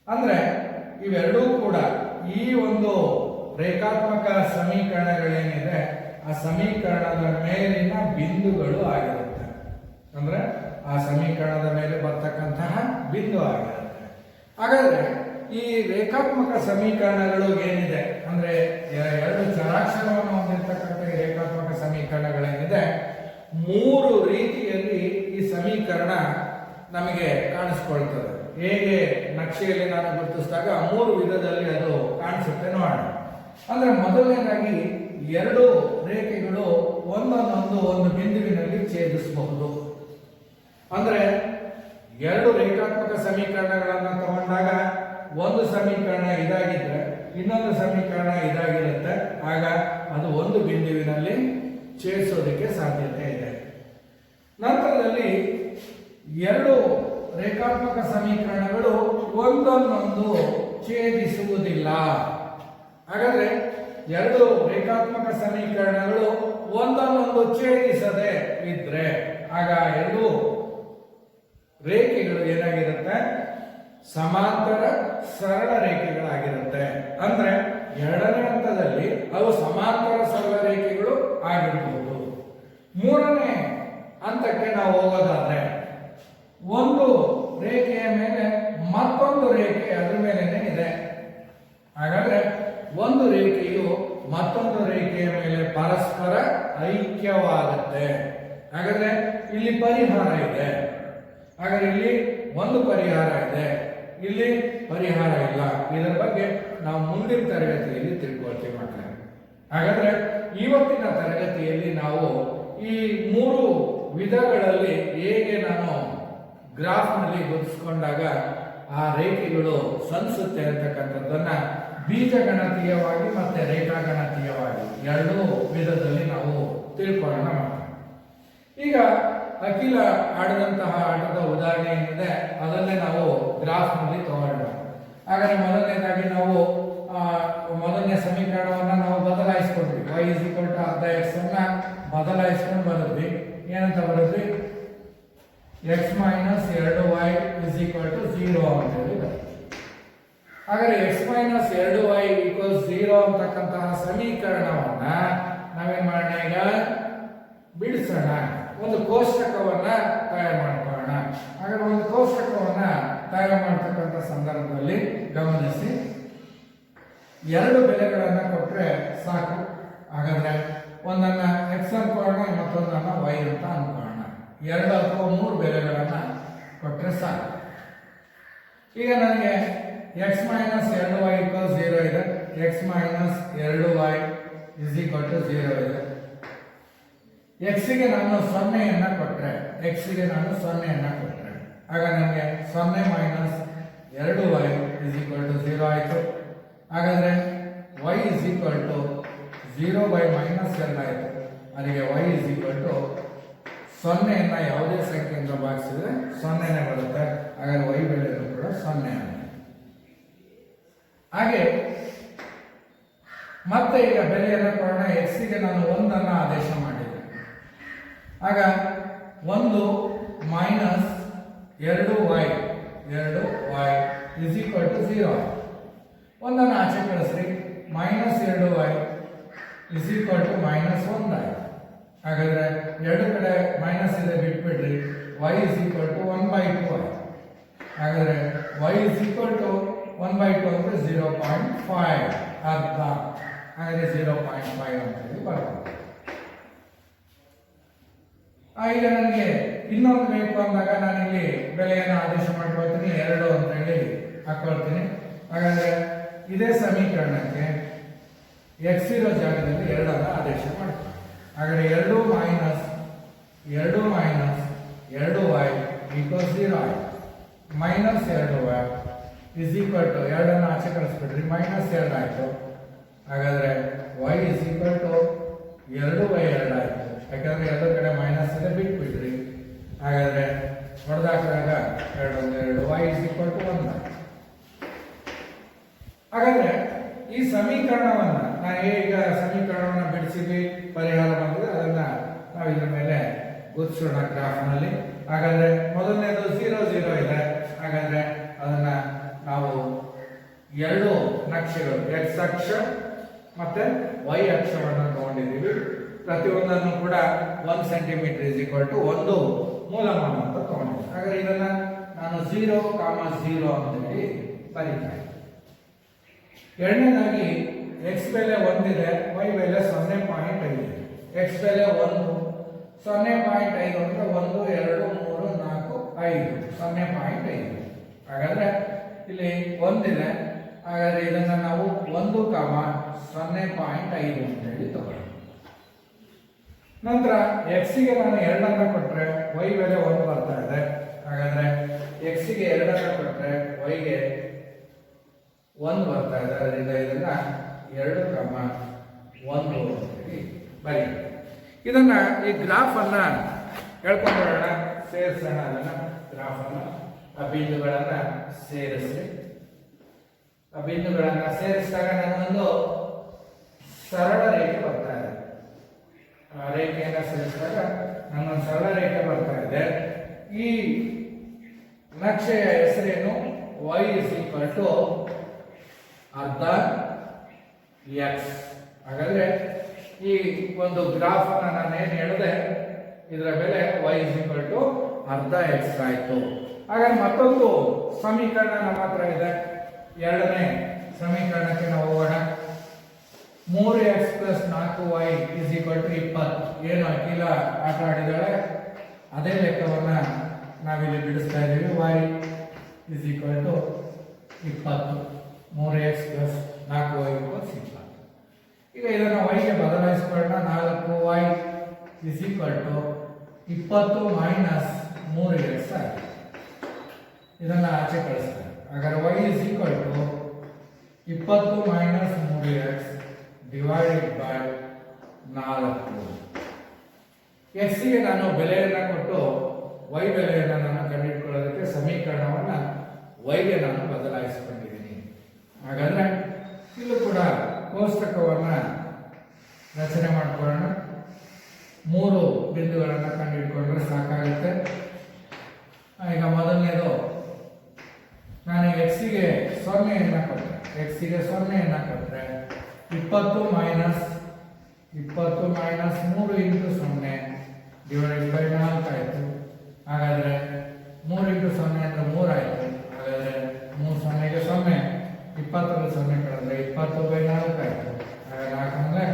ಅಂದ್ರೆ ಇವೆರಡೂ ಕೂಡ ಈ ಒಂದು ರೇಖಾತ್ಮಕ ಸಮೀಕರಣಗಳೇನಿದೆ ಆ ಸಮೀಕರಣದ ಮೇಲಿನ ಬಿಂದುಗಳು ಆಗಿರುತ್ತೆ. ಅಂದ್ರೆ ಆ ಸಮೀಕರಣದ ಮೇಲೆ ಬರ್ತಕ್ಕಂತಹ ಬಿಂದು ಆಗಿರುತ್ತೆ. ಹಾಗಾದ್ರೆ ಈ ರೇಖಾತ್ಮಕ ಸಮೀಕರಣಗಳು ಏನಿದೆ ಅಂದ್ರೆ ಎರಡು ಚರಾಕ್ಷರವನ್ನು ಹೊಂದಿರತಕ್ಕಂಥ ರೇಖಾತ್ಮಕ ಸಮೀಕರಣಗಳೇನಿದೆ, 3 ರೀತಿಯಲ್ಲಿ ಈ ಸಮೀಕರಣ ನಮಗೆ ಕಾಣಿಸ್ಕೊಳ್ತದೆ. ಹೇಗೆ ನಕ್ಷೆಯಲ್ಲಿ ನಾನು ಗುರುತಿಸಿದಾಗ 3 ವಿಧದಲ್ಲಿ ಅದು ಕಾಣಿಸುತ್ತೆ ನೋಡೋಣ. ಅಂದ್ರೆ ಮೊದಲನೇದಾಗಿ ಎರಡು ರೇಖೆಗಳು ಒಂದನ್ನೊಂದು ಒಂದು ಬಿಂದುವಿನಲ್ಲಿ ಛೇದಿಸಬಹುದು. ಅಂದ್ರೆ ಎರಡು ರೇಖಾತ್ಮಕ ಸಮೀಕರಣಗಳನ್ನು ತಗೊಂಡಾಗ ಒಂದು ಸಮೀಕರಣ ಇದಾಗಿದ್ರೆ ಇನ್ನೊಂದು ಸಮೀಕರಣ ಇದಾಗಿರುತ್ತೆ. ಆಗ ಅದು ಒಂದು ಬಿಂದುವಿನಲ್ಲಿ ಛೇದಿಸೋದಕ್ಕೆ ಸಾಧ್ಯತೆ ಇದೆ. ನಂತರದಲ್ಲಿ ಎರಡು ರೇಖಾತ್ಮಕ ಸಮೀಕರಣಗಳು ಒಂದನ್ನೊಂದು ಛೇದಿಸುವುದಿಲ್ಲ. ಹಾಗಾದ್ರೆ ಎರಡು ರೇಖಾತ್ಮಕ ಸಮೀಕರಣಗಳು ಒಂದನ್ನೊಂದು ಛೇದಿಸದೆ ಇದ್ರೆ ಆಗ ಎರಡು ರೇಖೆಗಳು ಏನಾಗಿರುತ್ತೆ, ಸಮಾಂತರ ಸರಳ ರೇಖೆಗಳಾಗಿರುತ್ತೆ. ಅಂದ್ರೆ ಎರಡನೇ ಹಂತದಲ್ಲಿ ಅವು ಸಮಾಂತರ ಸರಳ ರೇಖೆಗಳು ಆಗಿರಬಹುದು. ಮೂರನೇ ಹಂತಕ್ಕೆ ನಾವು ಹೋಗೋದಾದ್ರೆ ಒಂದು ರೇಖೆಯ ಮೇಲೆ ಮತ್ತೊಂದು ರೇಖೆ ಅದರ ಮೇಲೇನೆ ಇದೆ. ಹಾಗಾದ್ರೆ ಒಂದು ರೇಖೆಯು ಮತ್ತೊಂದು ರೇಖೆಯ ಮೇಲೆ ಪರಸ್ಪರ ಐಕ್ಯವಾಗುತ್ತೆ. ಹಾಗಾದ್ರೆ ಇಲ್ಲಿ ಪರಿಹಾರ ಇದೆ. ಹಾಗಾದ್ರೆ ಇಲ್ಲಿ ಒಂದು ಪರಿಹಾರ ಇದೆ, ಇಲ್ಲಿ ಪರಿಹಾರ ಇಲ್ಲ. ಇದರ ಬಗ್ಗೆ ನಾವು ಮುಂದಿನ ತರಗತಿಯಲ್ಲಿ ತಿಳ್ಕೊಳ್ತೀವಿ ಮಕ್ಕಳೇ. ಹಾಗಾದ್ರೆ ಇವತ್ತಿನ ತರಗತಿಯಲ್ಲಿ ನಾವು ಈ 3 ವಿಧಗಳಲ್ಲಿ ಹೇಗೆ ನಾನು ಗ್ರಾಫ್ನಲ್ಲಿ ಗುರುತಿಸಿಕೊಂಡಾಗ ಆ ರೇಖೆಗಳು ಸಂಧಿಸುತ್ತೆ ಅಂತಕ್ಕಂಥದ್ದನ್ನ ಬೀಜಗಣತೀಯವಾಗಿ ಮತ್ತೆ ರೇಖಾಗಣತೀಯವಾಗಿ ಎರಡೂ ವಿಧದಲ್ಲಿ ನಾವು ತಿಳ್ಕೊಳ್ಳೋಣ. ಈಗ ಅಖಿಲ ಆಡಿದಂತಹ ಆಟದ ಉದಾಹರಣೆ ಏನಿದೆ ಅದನ್ನೇ ನಾವು ಗ್ರಾಫ್ನಲ್ಲಿ ತಗೊಳ್ಳೋಣ. ಹಾಗಾದ್ರೆ ಮೊದಲನೇದಾಗಿ ನಾವು ಮೊದಲನೇ ಸಮೀಕರಣವನ್ನ ನಾವು ಬದಲಾಯಿಸ್ಕೊಂಡ್ವಿ. y = ಅರ್ಧ x ಅನ್ನ ಬದಲಾಯಿಸ್ಕೊಂಡು ಬರೆದ್ವಿ. ಏನಂತ ಬರೆದ್ವಿ, x - 2y = 0 ಅಂತ ಹೇಳಿ. ಹಾಗಾದ್ರೆ x - 2y = 0 ಅಂತಕ್ಕಂತಹ ಸಮೀಕರಣವನ್ನ ನಾವೇನ್ ಮಾಡೋಣ, ಈಗ ಬಿಡಿಸೋಣ. ಒಂದು ಕೋಷ್ಟಕವನ್ನ ತಯಾರು ಮಾಡ್ಕೊಳ್ಳೋಣ. ಹಾಗಾದ್ರೆ ಒಂದು ಕೋಷ್ಟಕವನ್ನ ತಯಾರು ಮಾಡ್ತಕ್ಕಂಥ ಸಂದರ್ಭದಲ್ಲಿ ಗಮನಿಸಿ, ಎರಡು ಬೆಲೆಗಳನ್ನ ಕೊಟ್ರೆ ಸಾಕು. ಹಾಗಾದ್ರೆ ಒಂದನ್ನ x ಅನ್ಕೊಳ್ಳೋಣ, ಮತ್ತೊಂದನ್ನ y ಅಂತ ಅನ್ಕೊಳ್ಳೋಣ. 2 ಅಥವಾ 3 ಬೆಲೆಗಳನ್ನ ಕೊಟ್ರೆ ಸಾಕು. ಈಗ ನನಗೆ x - 2y = 0 ಇದೆ, x - 2y = 0 ಇದೆ. x ಗೆ ನಾನು 0 ಕೊಟ್ರೆ, ಆಗ ನನಗೆ 0 - 2y = 0 ಆಯಿತು. ಹಾಗಾದ್ರೆ y = 0/-2 ಆಯಿತು. ಅದಕ್ಕೆ y = 0 ಯಾವುದೇ ಸಂಖ್ಯೆಯಿಂದ ಭಾಗಿಸಿದ್ರೆ 0ನೇ ಬರುತ್ತೆ. ಹಾಗಾದ್ರೆ y ಬೆಲೆಯೂ ಕೂಡ 0 ಆಗುತ್ತೆ. ಹಾಗೆ ಮತ್ತೆ ಈಗ ಬೆಲೆಯನ್ನು ಕೊಡೋಣ. x ಗೆ ನಾನು 1 ಆದೇಶ ಮಾಡಿದ್ದೆ. ಆಗ 1 - 2y = 0. ಒಂದನ್ನು ಆಚೆ ಕಳಿಸ್ರಿ, -2y = -1 ಆಯ್ತು. ಹಾಗಾದ್ರೆ ಎರಡು ಕಡೆ ಮೈನಸ್ ಇದೆ, ಬಿಟ್ಬಿಡ್ರಿ. y = 1/2 ಆಯ್ತು. ಹಾಗಾದ್ರೆ y = 1/2 ಅಂದ್ರೆ 0.5 ಅರ್ಧ. ಹಾಗಾದ್ರೆ 0.5 ಅಂತ ಹೇಳಿ ಬರ್ತದೆ. ಈಗ ನನಗೆ ಇನ್ನೊಂದು ಬೇಕು ಅಂದಾಗ ನಾನು ಇಲ್ಲಿ ಬೆಲೆಯನ್ನು ಆದೇಶ ಮಾಡ್ಕೊಳ್ತೀನಿ, 2 ಅಂತ ಹೇಳಿ ಹಾಕೊಳ್ತೀನಿ. ಹಾಗಾದ್ರೆ ಇದೇ ಸಮೀಕರಣಕ್ಕೆ ಎಕ್ಸ್ ಇರೋ ಜಾಗದಲ್ಲಿ 2 ಆದೇಶ ಮಾಡ್ತಾರೆ. ಹಾಗಾದ್ರೆ 2 ಮೈನಸ್ 2y ಈಕ್ವಲ್ಸ್ 0 ಆಯ್ತು. Minus 2y is equal to 2 ಆಚೆ ಕಳಿಸ್ಬಿಡ್ರಿ, ಮೈನಸ್ 2 ಆಯ್ತು. ಹಾಗಾದ್ರೆ y ಇಸ್ ಈಕ್ವಲ್ ಟು 2/2 ಆಯ್ತು. ಯಾಕಂದ್ರೆ ಎಲ್ಲರ ಕಡೆ ಮೈನಸ್ ಇದೆ, ಬಿಟ್ಬಿಡ್ರಿ. ಹಾಗಾದ್ರೆ ಹೊಡೆದಾಕಿದಾಗ 2 y ಇಸ್ ಈಕ್ವಲ್ ಟು 1. ಹಾಗಾದ್ರೆ ಈ ಸಮೀಕರಣವನ್ನ ನಾನು ಈಗ ಸಮೀಕರಣವನ್ನ ಬಿಡಿಸಿದ್ವಿ, ಪರಿಹಾರ ಬಂದಿದೆ, ಅದನ್ನ ನಾವು ಇದ್ರ ಮೇಲೆ ಗುರುತಿಸೋಣ ಗ್ರಾಫ್ನಲ್ಲಿ. ಹಾಗಾದ್ರೆ ಮೊದಲನೇದು 0 0 ಇದೆ. ಹಾಗಾದ್ರೆ ಅದನ್ನ ನಾವು 2 ನಕ್ಷೆಗಳು x ಅಕ್ಷ ಮತ್ತೆ y ಅಕ್ಷವನ್ನು ತಗೊಂಡಿದ್ದೀವಿ. ಪ್ರತಿಯೊಂದನ್ನು ಕೂಡ 1 ಸೆಂಟಿಮೀಟರ್ ಇಸ್ ಈಕ್ವಲ್ ಟು 1 ಮೂಲಮಾನ ಅಂತ ತಗೊಂಡಿದ್ದೀವಿ. ಹಾಗಾದ್ರೆ ಇದನ್ನ ನಾನು 0, 0 ಅಂತ ಹೇಳಿ ಬರೀತೀನಿ. ಎರಡನೇದಾಗಿ x ಬೆಲೆ 1 ಇದೆ, y ಬೆಲೆ 0.5 ಇದೆ. x ಬೆಲೆ 1, 0.5 ಅಂದ್ರೆ 1 2 3 4 5 0.5. ಹಾಗಾದ್ರೆ ಇಲ್ಲಿ 1 ಇದೆ. ಹಾಗಾದ್ರೆ ಇದನ್ನ ನಾವು 1, 0.5 ಅಂತ ಹೇಳಿ ತಗೊಳ್ಳಿ. ನಂತರ x ಗೆ ನಾನು 2 ಅನ್ನು ಕೊಟ್ಟರೆ y ಬೆಲೆ 1 ಬರ್ತಾ ಇದೆ. ಹಾಗಾದ್ರೆ x ಗೆ 2 ಅನ್ನು ಕೊಟ್ಟರೆ y ಗೆ 1 ಬರ್ತಾ ಇದೆ. ಅದರಿಂದ ಇದನ್ನ 2, 1 ಅಂತ ಹೇಳಿ ಬರೀ. ಇದನ್ನ ಈ ಗ್ರಾಫ್ ಅನ್ನ ಹೇಳ್ಕೊಂಡು ಬರೋಣ, ಸೇರಿಸೋಣ. ಅದನ್ನ ಗ್ರಾಫ್ ಅನ್ನ ಆ ಬಿಂದುಗಳನ್ನ ಸೇರಿಸಿ, ಆ ಬಿಂದುಗಳನ್ನ ಸೇರಿಸಿದಾಗ ನನಗೊಂದು ಸರಳ ರೇಖೆ ಬರ್ತಾ ಇದೆ. ಆ ರೇಖೆಯನ್ನ ಸೇರಿಸಿದಾಗ ನನ್ನೊಂದು ಸರಳ ರೇಖೆ ಬರ್ತಾ ಇದೆ. ಈ ನಕ್ಷೆಯ ಹೆಸರೇನು? y ಇಸ್ ಈಕ್ವಲ್ ಟು ಅರ್ಧ x. ಹಾಗಾದ್ರೆ ಈ ಒಂದು ಗ್ರಾಫ್ ಅನ್ನ ನಾನು ಏನು ಹೇಳಿದೆ, ಇದರ ಬೆಲೆ y ಇಸ್ ಈಕ್ವಲ್ ಟು ಅರ್ಧ x ಆಯ್ತು. ಹಾಗಾದ್ರೆ ಮತ್ತೊಂದು ಸಮೀಕರಣ ನಮ್ಮ ಹತ್ರ ಇದೆ. ಎರಡನೇ ಸಮೀಕರಣಕ್ಕೆ ನಾವು ಹೋಗೋಣ. 3x + 4y is equal to 20. ಏನು ಅಖಿಲ ಆಟ ಆಡಿದಾಳೆ ಅದೇ ಲೆಕ್ಕವನ್ನ ನಾವಿಲ್ಲಿ ಬಿಡಿಸ್ತಾ ಇದ್ದೀವಿ. y is equal to 20. 3x + 4y = 20. ಈಗ ಇದನ್ನು y ಗೆ ಬದಲಾಯಿಸಿಕೊಳ್ಳೋಣ. 4y is equal to 20 minus 3x ಆಗಿದೆ. ಇದನ್ನ ಆಚೆ ಕಳಿಸ್ತಾರೆ. ಹಾಗಾದ್ರೆ y is equal to 20 minus 3x divided by 4. x ಗೆ ನಾನು ಬೆಲೆಯನ್ನು ಕೊಟ್ಟು y ಬೆಲೆಯನ್ನು ನಾನು ಕಂಡುಹಿಡಿಕೊಳ್ಳೋದಕ್ಕೆ ಸಮೀಕರಣವನ್ನ y ಗೆ ನಾನು ಬದಲಾಯಿಸಿಕೊಂಡಿದ್ದೀನಿ. ಹಾಗಾದ್ರೆ ಇಲ್ಲೂ ಕೂಡ ಕೋಷ್ಟಕವನ್ನ ರಚನೆ ಮಾಡ್ಕೊಳ್ಳೋಣ. 3 ಬಿಂದುಗಳನ್ನು ಕಂಡುಹಿಡ್ಕೊಂಡ್ರೆ ಸಾಕಾಗುತ್ತೆ. ಈಗ ಮೊದಲನೇದು ನಾನು x ಗೆ 0 ಕೊಟ್ಟರೆ, x ಗೆ 0 ಕೊಟ್ಟರೆ 20 ಮೈನಸ್ 3 ಇಂಟು 0 ಡಿವೈಡೆಡ್ ಬೈ 4 ಆಯಿತು. ಹಾಗಾದ್ರೆ 3 ಇಂಟು 0 ಅಂದ್ರೆ 3 ಆಯಿತು. ಹಾಗಾದ್ರೆ 3 0ಗೆ 0, 20ರಲ್ಲಿ 0 ಕಳೆದ್ರೆ 20 ಬೈ 4 ಆಯಿತು. ಹಾಗಾದ್ರೆ 4 ಅಂದ್ರೆ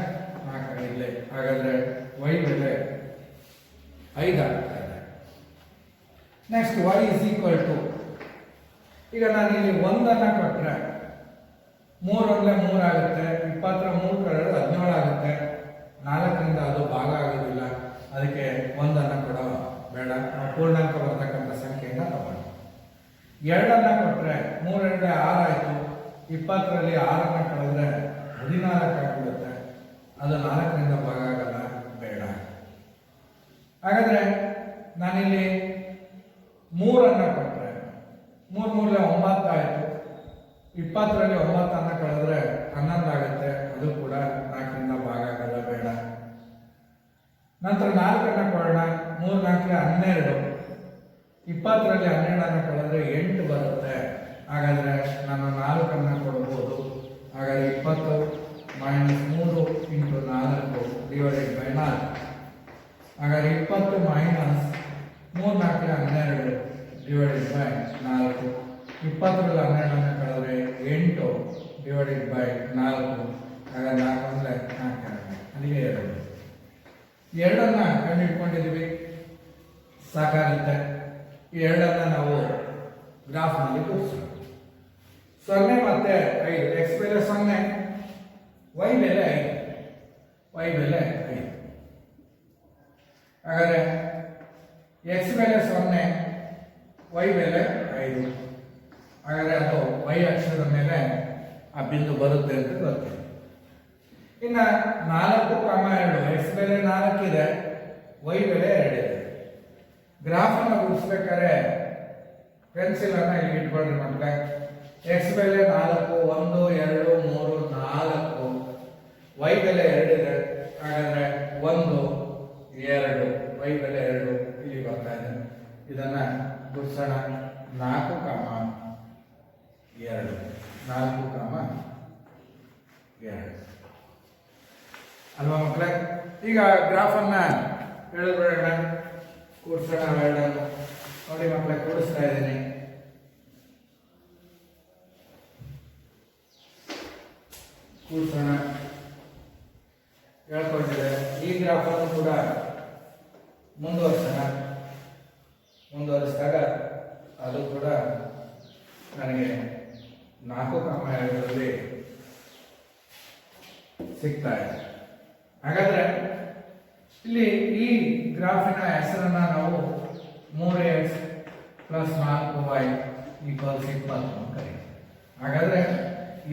4 ಇಲ್ಲೇ. ಹಾಗಾದ್ರೆ y ಬೆಲೆ 5 ಆಗ್ತಾ ಇದೆ. Next y is equal to, ಈಗ ನಾನು ಇಲ್ಲಿ 1 ಅನ್ನ ಕೊಟ್ಟರೆ 3 ಅಂದ್ರೆ 3 ಆಗುತ್ತೆ. 20ರ 3 ಕಳೆದ್ರೆ 17 ಆಗುತ್ತೆ. 4ರಿಂದ ಅದು ಭಾಗ ಆಗೋದಿಲ್ಲ, ಅದಕ್ಕೆ 1 ಅನ್ನ ಕೊಡೋ ಬೇಡ. ನಾವು ಪೂರ್ಣಾಂಕ ಬರ್ತಕ್ಕಂಥ ಸಂಖ್ಯೆಯನ್ನು ತಗೊಳ್ಳೋಣ. 2 ಅನ್ನ ಕೊಟ್ಟರೆ 3 2 6 ಆಯಿತು. 20ರಲ್ಲಿ 6 ಅನ್ನ ಕಳೆದ್ರೆ 14 ಆಗಿಬಿಡುತ್ತೆ. ಅದು 4ರಿಂದ ಭಾಗ ಆಗಲ್ಲ, ಬೇಡ. ಹಾಗಾದ್ರೆ ನಾನಿಲ್ಲಿ 3 ಅನ್ನ ಕೊಟ್ಟರೆ 3 3 9 ಆಯಿತು. 20ರಲ್ಲಿ 9 ಅನ್ನ ಕಳೆದ್ರೆ 11 ಆಗುತ್ತೆ. ಅದು ಕೂಡ 4ರಿಂದ ಭಾಗ ಆಗಲ್ಲ, ಬೇಡ. ನಂತರ 4 ಅನ್ನ ಕೊಡೋಣ. 3 4 12. 20ರಲ್ಲಿ 12 ಅನ್ನ ಕಳೆದ್ರೆ 8 ಬರುತ್ತೆ. ಹಾಗಾದ್ರೆ ನಾನು 4 ಅನ್ನ ಕೊಡಬಹುದು. ಹಾಗಾದ್ರೆ 20 ಮೈನಸ್ 3 ಇಂಟು 4 ಡಿವೈಡೆಡ್ ಬೈ 4. ಹಾಗಾದ್ರೆ 20 ಮೈನಸ್ 3 4 12 ಡಿವೈಡೆಡ್ ಬೈ 4. 20ರಲ್ಲಿ 12 ಅನ್ನ ಕಳೆದ್ರೆ 8 ಡಿವೈಡೆಡ್ ಬೈ 4. ಹಾಗಾದ್ರೆ 4 ಅಂದ್ರೆ 4 ಅಲ್ಲಿಗೆ 2. 2ಅನ್ನ ಕಂಡುಹಿಡ್ಕೊಂಡಿದ್ದೀವಿ, ಸಾಕಾಗುತ್ತೆ. ಈ 2ಅನ್ನ ನಾವು ಗ್ರಾಫ್ನಲ್ಲಿ ತೋರಿಸೋಣ. 0 ಮತ್ತೆ 5, x ಬೆಲೆ 0, y ಬೆಲೆ 5, y ಬೆಲೆ 5. ಹಾಗಾದ್ರೆ x ಬೆಲೆ 0, y ಬೆಲೆ 5. ಹಾಗಾದ್ರೆ ಅದು y ಅಕ್ಷದ ಮೇಲೆ ಆ ಬಿಂದು ಬರುತ್ತೆ ಅಂತ ಗೊತ್ತಿದೆ. ಇನ್ನ 4,2 x ಬೆಲೆ 4 ಇದೆ, y ಬೆಲೆ 2 ಇದೆ. ಗ್ರಾಫ್ ಅನ್ನು ಗುರುತಿಸಬೇಕಾದ್ರೆ ಪೆನ್ಸಿಲ್ ಅನ್ನ ಇಲ್ಲಿ ಇಟ್ಕೊಳ್ರಿ ಮಕ್ಕಳೇ. x ಬೆಲೆ 4, 1 2 3 4, y ಬೆಲೆ 2 ಇದೆ. ಹಾಗಾದ್ರೆ 1 2, y ಬೆಲೆ 2 ಇಲ್ಲಿ ಬರ್ತಾ ಇದೆ. ಇದನ್ನ ಗುರುತಿಸೋಣ. 4, 2, 4, 2 ಅಲ್ವಾ ಮಕ್ಕಳೇ? ಈಗ ಗ್ರಾಫ್ ಅನ್ನ ಹೇಳಿದ್ಬಿಡೋಣ, ಕೂಡಿಸೋಣ. ಅವೆರಡನ್ನು ನೋಡಿ ಮಕ್ಕಳೇ, ಕೂಡಿಸ್ತಾ ಇದ್ದೀನಿ. ಕೂಡಿಸೋಣ, ಹೇಳ್ಕೊಂಡಿದೆ. ಈ ಗ್ರಾಫ್ ಅನ್ನು ಕೂಡ ಮುಂದುವರಿಸೋಣ. ಮುಂದುವರಿಸಿದಾಗ ಅದು ಕೂಡ ನನಗೆ 4,2 ಸಿಗ್ತಾ ಇದೆ. ಹಾಗಾದ್ರೆ ಇಲ್ಲಿ ಈ ಗ್ರಾಫಿನ ಹೆಸರನ್ನ ನಾವು 3x + 4y = 20 ಅಂತ ಕರೀತೀವಿ. ಹಾಗಾದ್ರೆ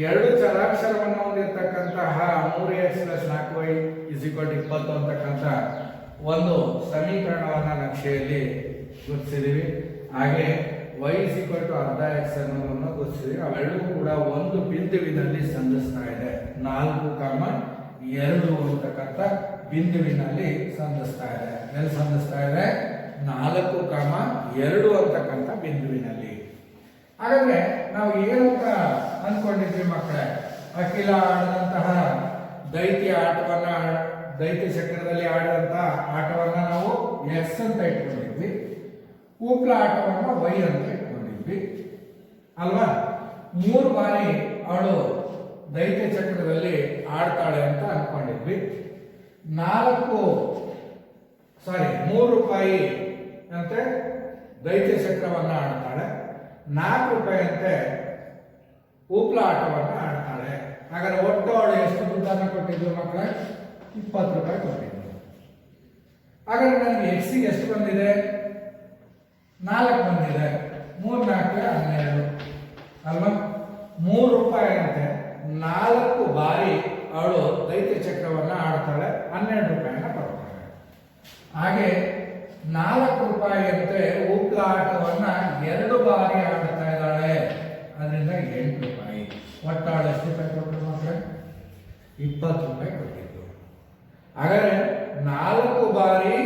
ಎರಡು ಚರಾಕ್ಷರವನ್ನು ಹೊಂದಿರತಕ್ಕಂತಹ 3x + 4y = 20 ಅಂತಕ್ಕಂಥ ಒಂದು ಸಮೀಕರಣವನ್ನ ನಕ್ಷೆಯಲ್ಲಿ ಗುರುತಿಸಿದೀವಿ. ಹಾಗೆ y = ಅರ್ಧ x ಅನ್ನೋದನ್ನು ಗುರುತಿಸಿದೀವಿ. ಅವೆರಡೂ ಕೂಡ ಒಂದು ಬಿಂದುವಿನಲ್ಲಿ ಸಂಧಿಸ್ತಾ ಇದೆ. 4,2 ಅಂತಕ್ಕಂಥ ಬಿಂದುವಿನಲ್ಲಿ ಸಂಧಿಸ್ತಾ ಇದೆ. ಎಲ್ಲಿ ಸಂಧಿಸ್ತಾ ಇದೆ? 4,2 ಅಂತಕ್ಕಂಥ ಬಿಂದುವಿನಲ್ಲಿ. ಹಾಗಾದ್ರೆ ನಾವು ಏನಂತ ಅನ್ಕೊಂಡಿದ್ವಿ ಮಕ್ಕಳೇ? ಅಖಿಲ ಆಡಿದಂತಹ ದೈತ್ಯ ಚಕ್ರದಲ್ಲಿ ಆಡಿದಂತಹ ಆಟವನ್ನ ನಾವು x ಅಂತ ಇಟ್ಕೊಂಡಿದ್ವಿ. ಉಪ್ಲ ಆಟವನ್ನ y ಅಂತ ಇಟ್ಕೊಂಡಿದ್ವಿ ಅಲ್ವಾ? 3 ಬಾರಿ ಅವಳು ದೈತ್ಯ ಚಕ್ರದಲ್ಲಿ ಆಡ್ತಾಳೆ ಅಂತ ಅನ್ಕೊಂಡಿದ್ವಿ. 3 ರೂಪಾಯಿ ಅಂತೆ ದೈತ್ಯ ಚಕ್ರವನ್ನ ಆಡ್ತಾಳೆ, 4 ರೂಪಾಯಿ ಅಂತೆ ಉಪ್ಲ ಆಟವನ್ನ ಆಡ್ತಾಳೆ. ಹಾಗಾದ್ರೆ ಒಟ್ಟು ಅವಳು ಎಷ್ಟು ದುಡ್ಡನ್ನು ಕೊಟ್ಟಿದ್ಲು ಮಕ್ಕಳೇ? 20 ರೂಪಾಯಿ ಕೊಟ್ಟಿದ್ಲು. ಹಾಗಾದ್ರೆ ನನಗೆ ಎಕ್ಸಿಗೆ ಎಷ್ಟು ಬಂದಿದೆ? 4 ಬಂದಿದೆ. 3 4 12 ಅಲ್ವಾ? 3 ರೂಪಾಯಿ ಅಂತೆ 4 ಬಾರಿ ಅವಳು ದೈತ್ಯ ಚಕ್ರವನ್ನ ಆಡ್ತಾಳೆ, 12 ರೂಪಾಯಿನ ಕೊಡ್ತಾಳೆ. ಹಾಗೆ 4 ರೂಪಾಯಿ ಅಂತೆ ಉಪ್ಲ ಆಟವನ್ನ 2 ಬಾರಿ ಆಡ್ತಾ ಇದ್ದಾಳೆ, ಅದರಿಂದ 8 ರೂಪಾಯಿ. ಒಟ್ಟು ಅವಳು ಎಷ್ಟು ರೂಪಾಯಿ ಕೊಟ್ಟರು ಮಕ್ಕಳೇ? 20 ರೂಪಾಯಿ ಕೊಟ್ಟಿದ್ದು. ಹಾಗಾದ್ರೆ 4 ಬಾರಿ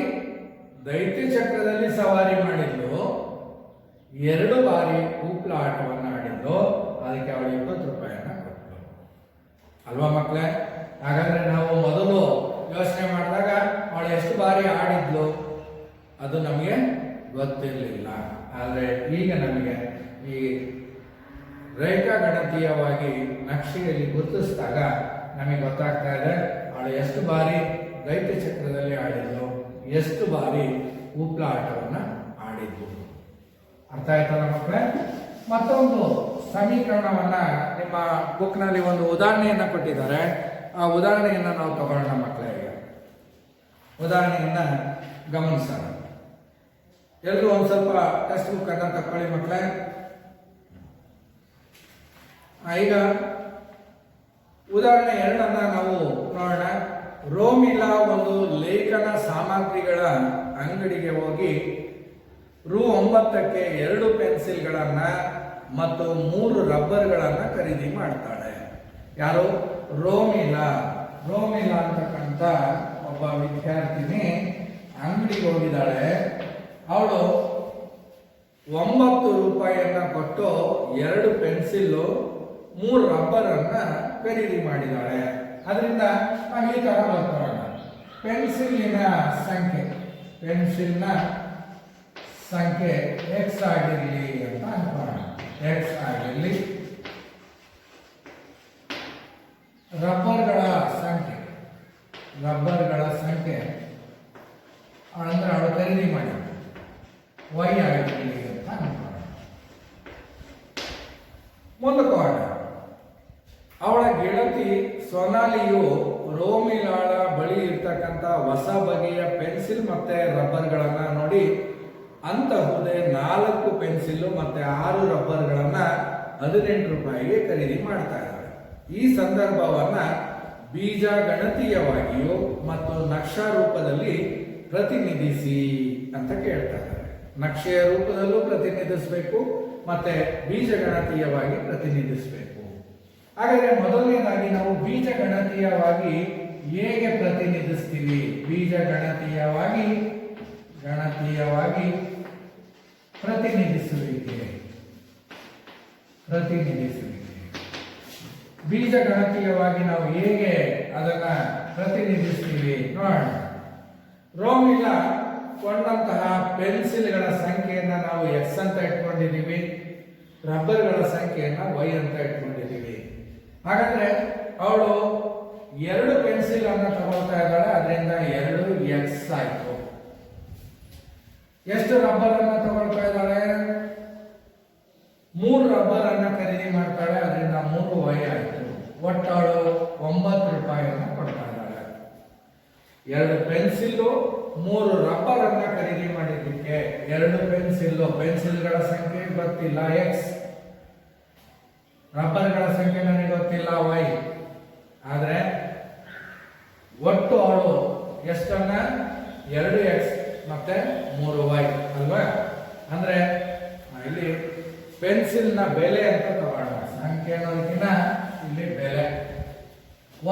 ದೈತ್ಯ ಚಕ್ರದಲ್ಲಿ ಸವಾರಿ ಮಾಡಿದ್ಲು, 2 ಬಾರಿ ಉಪ್ಲ ಆಟವನ್ನ ಆಡಿದ್ಲು, ಅದಕ್ಕೆ ಅವಳು 20 ರೂಪಾಯಿಯನ್ನ ಕೊಟ್ಟಳು ಅಲ್ವಾ ಮಕ್ಕಳೇ? ಹಾಗಾದ್ರೆ ನಾವು ಮೊದಲು ಯೋಚನೆ ಮಾಡಿದಾಗ ಅವಳು ಎಷ್ಟು ಬಾರಿ ಆಡಿದ್ಲು ಅದು ನಮಗೆ ಗೊತ್ತಿರಲಿಲ್ಲ. ಆದರೆ ಈಗ ನಮಗೆ ಈ ರೇಖಾಗಣಿತೀಯವಾಗಿ ನಕ್ಷೆಯಲ್ಲಿ ಗುರುತಿಸಿದಾಗ ನಮಗೆ ಗೊತ್ತಾಗ್ತಾ ಇದೆ ಅವಳು ಎಷ್ಟು ಬಾರಿ ದೈತ್ಯ ಚಕ್ರದಲ್ಲಿ ಆಡಿದ್ಲು, ಎಷ್ಟು ಬಾರಿ ಉಪ್ಲ ಆಟವನ್ನ ಆಡಿದ್ಲು. ಅರ್ಥ ಆಯ್ತಲ್ಲ ಮಕ್ಕಳೇ? ಮತ್ತೊಂದು ಸಮೀಕರಣವನ್ನ ನಿಮ್ಮ ಬುಕ್ನಲ್ಲಿ ಒಂದು ಉದಾಹರಣೆಯನ್ನ ಕೊಟ್ಟಿದ್ದಾರೆ. ಆ ಉದಾಹರಣೆಯನ್ನ ನಾವು ತಗೊಳ್ಳೋಣ ಮಕ್ಕಳೇ. ಈಗ ಉದಾಹರಣೆಯನ್ನ ಗಮನಿಸೋಣ. ಎಲ್ಲರೂ ಒಂದು ಸ್ವಲ್ಪ ಟೆಕ್ಸ್ಟ್ ಬುಕ್ ಅನ್ನ ತಕೊಳ್ಳಿ ಮಕ್ಕಳೇ. ಈಗ ಉದಾಹರಣೆ 2 ನಾವು ನೋಡೋಣ. ರೋಮಿಲಾ ಒಂದು ಲೇಖನ ಸಾಮಗ್ರಿಗಳ ಅಂಗಡಿಗೆ ಹೋಗಿ Rs. 9ಕ್ಕೆ 2 ಪೆನ್ಸಿಲ್ಗಳನ್ನ ಮತ್ತು 3 ರಬ್ಬರ್ಗಳನ್ನ ಖರೀದಿ ಮಾಡ್ತಾಳೆ. ಯಾರು? ರೋಮಿಲಾ ಅಂತಕ್ಕಂಥ ಒಬ್ಬ ವಿದ್ಯಾರ್ಥಿನಿ ಅಂಗಡಿಗೆ ಹೋಗಿದ್ದಾಳೆ. ಅವಳು 9 ರೂಪಾಯಿಯನ್ನ ಕೊಟ್ಟು 2 ಪೆನ್ಸಿಲ್ 3 ರಬ್ಬರ್ ಅನ್ನ ಖರೀದಿ ಮಾಡಿದ್ದಾಳೆ. ಅದರಿಂದ ನಾವು ಈ ತರ ಬರ್ಕೊಳ್ಳೋಣ. ಪೆನ್ಸಿಲ್ನ ಸಂಖ್ಯೆ x ಆಗಿರಲಿ ಅಂತ ಅನ್ಕೊಳ್ಳೋಣ. x ಆಗಿರಲಿ. ರಬ್ಬರ್ಗಳ ಸಂಖ್ಯೆ ಅಂದ್ರೆ ಅವಳು ಖರೀದಿ ಮಾಡಿ y ಆಗಿರಲಿ ಅಂತ ಅನ್ಕೊಳ್ಳೋಣ. ಮುಂದಕ್ಕೆ ಹೋಗೋಣ. ಅವಳ ಗೆಳತಿ ಸೊನಾಲಿಯ ರೋಮಿಲಾಳ ಬಳಿ ಇರ್ತಕ್ಕಂಥ ಹೊಸ ಬಗೆಯ ಪೆನ್ಸಿಲ್ ಮತ್ತೆ ರಬ್ಬರ್ಗಳನ್ನ ನೋಡಿ ಅಂತಹುದೇ 4 ಪೆನ್ಸಿಲ್ ಮತ್ತೆ 6 ರಬ್ಬರ್ಗಳನ್ನ 18 ರೂಪಾಯಿಗೆ ಖರೀದಿ ಮಾಡ್ತಾ ಇದ್ದಾರೆ. ಈ ಸಂದರ್ಭವನ್ನ ಬೀಜ ಗಣತೀಯವಾಗಿಯೂ ಮತ್ತು ನಕ್ಷಾ ರೂಪದಲ್ಲಿ ಪ್ರತಿನಿಧಿಸಿ ಅಂತ ಕೇಳ್ತಾ ಇದ್ದಾರೆ. ನಕ್ಷೆಯ ರೂಪದಲ್ಲೂ ಪ್ರತಿನಿಧಿಸಬೇಕು ಮತ್ತೆ ಬೀಜಗಣತೀಯವಾಗಿ ಪ್ರತಿನಿಧಿಸಬೇಕು. ಹಾಗಾದ್ರೆ ಮೊದಲನೇದಾಗಿ ನಾವು ಬೀಜಗಣತೀಯವಾಗಿ ಹೇಗೆ ಪ್ರತಿನಿಧಿಸ್ತೀವಿ? ಬೀಜಗಣತೀಯವಾಗಿ ಪ್ರತಿನಿಧಿಸುವಿಕೆ ಬೀಜಗಣತೀಯವಾಗಿ ನಾವು ಹೇಗೆ ಅದನ್ನ ಪ್ರತಿನಿಧಿಸ್ತೀವಿ ನೋಡೋಣ. ರೋಮಿಲ ಕೊಂಡಂತಹ ಪೆನ್ಸಿಲ್ಗಳ ಸಂಖ್ಯೆಯನ್ನ ನಾವು ಎಕ್ಸ್ ಅಂತ ಇಟ್ಕೊಂಡಿದ್ದೀವಿ, ರಬ್ಬರ್ಗಳ ಸಂಖ್ಯೆಯನ್ನ ವೈ ಅಂತ ಇಟ್ಕೊಂಡಿದ್ದೀವಿ. ಹಾಗಾದ್ರೆ ಅವಳು 2 ಪೆನ್ಸಿಲ್ ಅನ್ನ ತಗೊಳ್ತಾ ಇದ್ದಾಳೆ, ಅದರಿಂದ 2 ಎಕ್ಸ್ ಆಯ್ತು. ಎಷ್ಟು ರಬ್ಬರ್ ಅನ್ನ ತಗೊಳ್ತಾ ಇದ್ದಾಳೆ? 3 ರಬ್ಬರ್ ಅನ್ನ ಖರೀದಿ ಮಾಡ್ತಾಳೆ, ಅದರಿಂದ 3 ವೈ ಆಯ್ತು. ಒಟ್ಟು ಅವಳು 9 ರೂಪಾಯಿಯನ್ನ ಕೊಡ್ತಾ ಇದ್ದಾಳೆ. 2 ಪೆನ್ಸಿಲ್ 3 ರಬ್ಬರ್ ಅನ್ನ ಖರೀದಿ ಮಾಡಿದ್ದಕ್ಕೆ 2 ಪೆನ್ಸಿಲ್ಗಳ ಸಂಖ್ಯೆ ಗೊತ್ತಿಲ್ಲ ಎಕ್ಸ್, ರಬ್ಬರ್ಗಳ ಸಂಖ್ಯೆ ನನಗೆ ಗೊತ್ತಿಲ್ಲ ವೈ. ಆದ್ರೆ ಒಟ್ಟು ಅವಳು ಎಷ್ಟನ್ನ 2 ಎಕ್ಸ್ ಮತ್ತೆ 3 ವೈ ಅಲ್ವಾ? ಅಂದ್ರೆ ಇಲ್ಲಿ ಪೆನ್ಸಿಲ್ ನ ಬೆಲೆ ಅಂತ ತಗೋಣ. ಸಂಖ್ಯೆ ಅನ್ನೋದಕ್ಕಿಂತ ಇಲ್ಲಿ ಬೆಲೆ.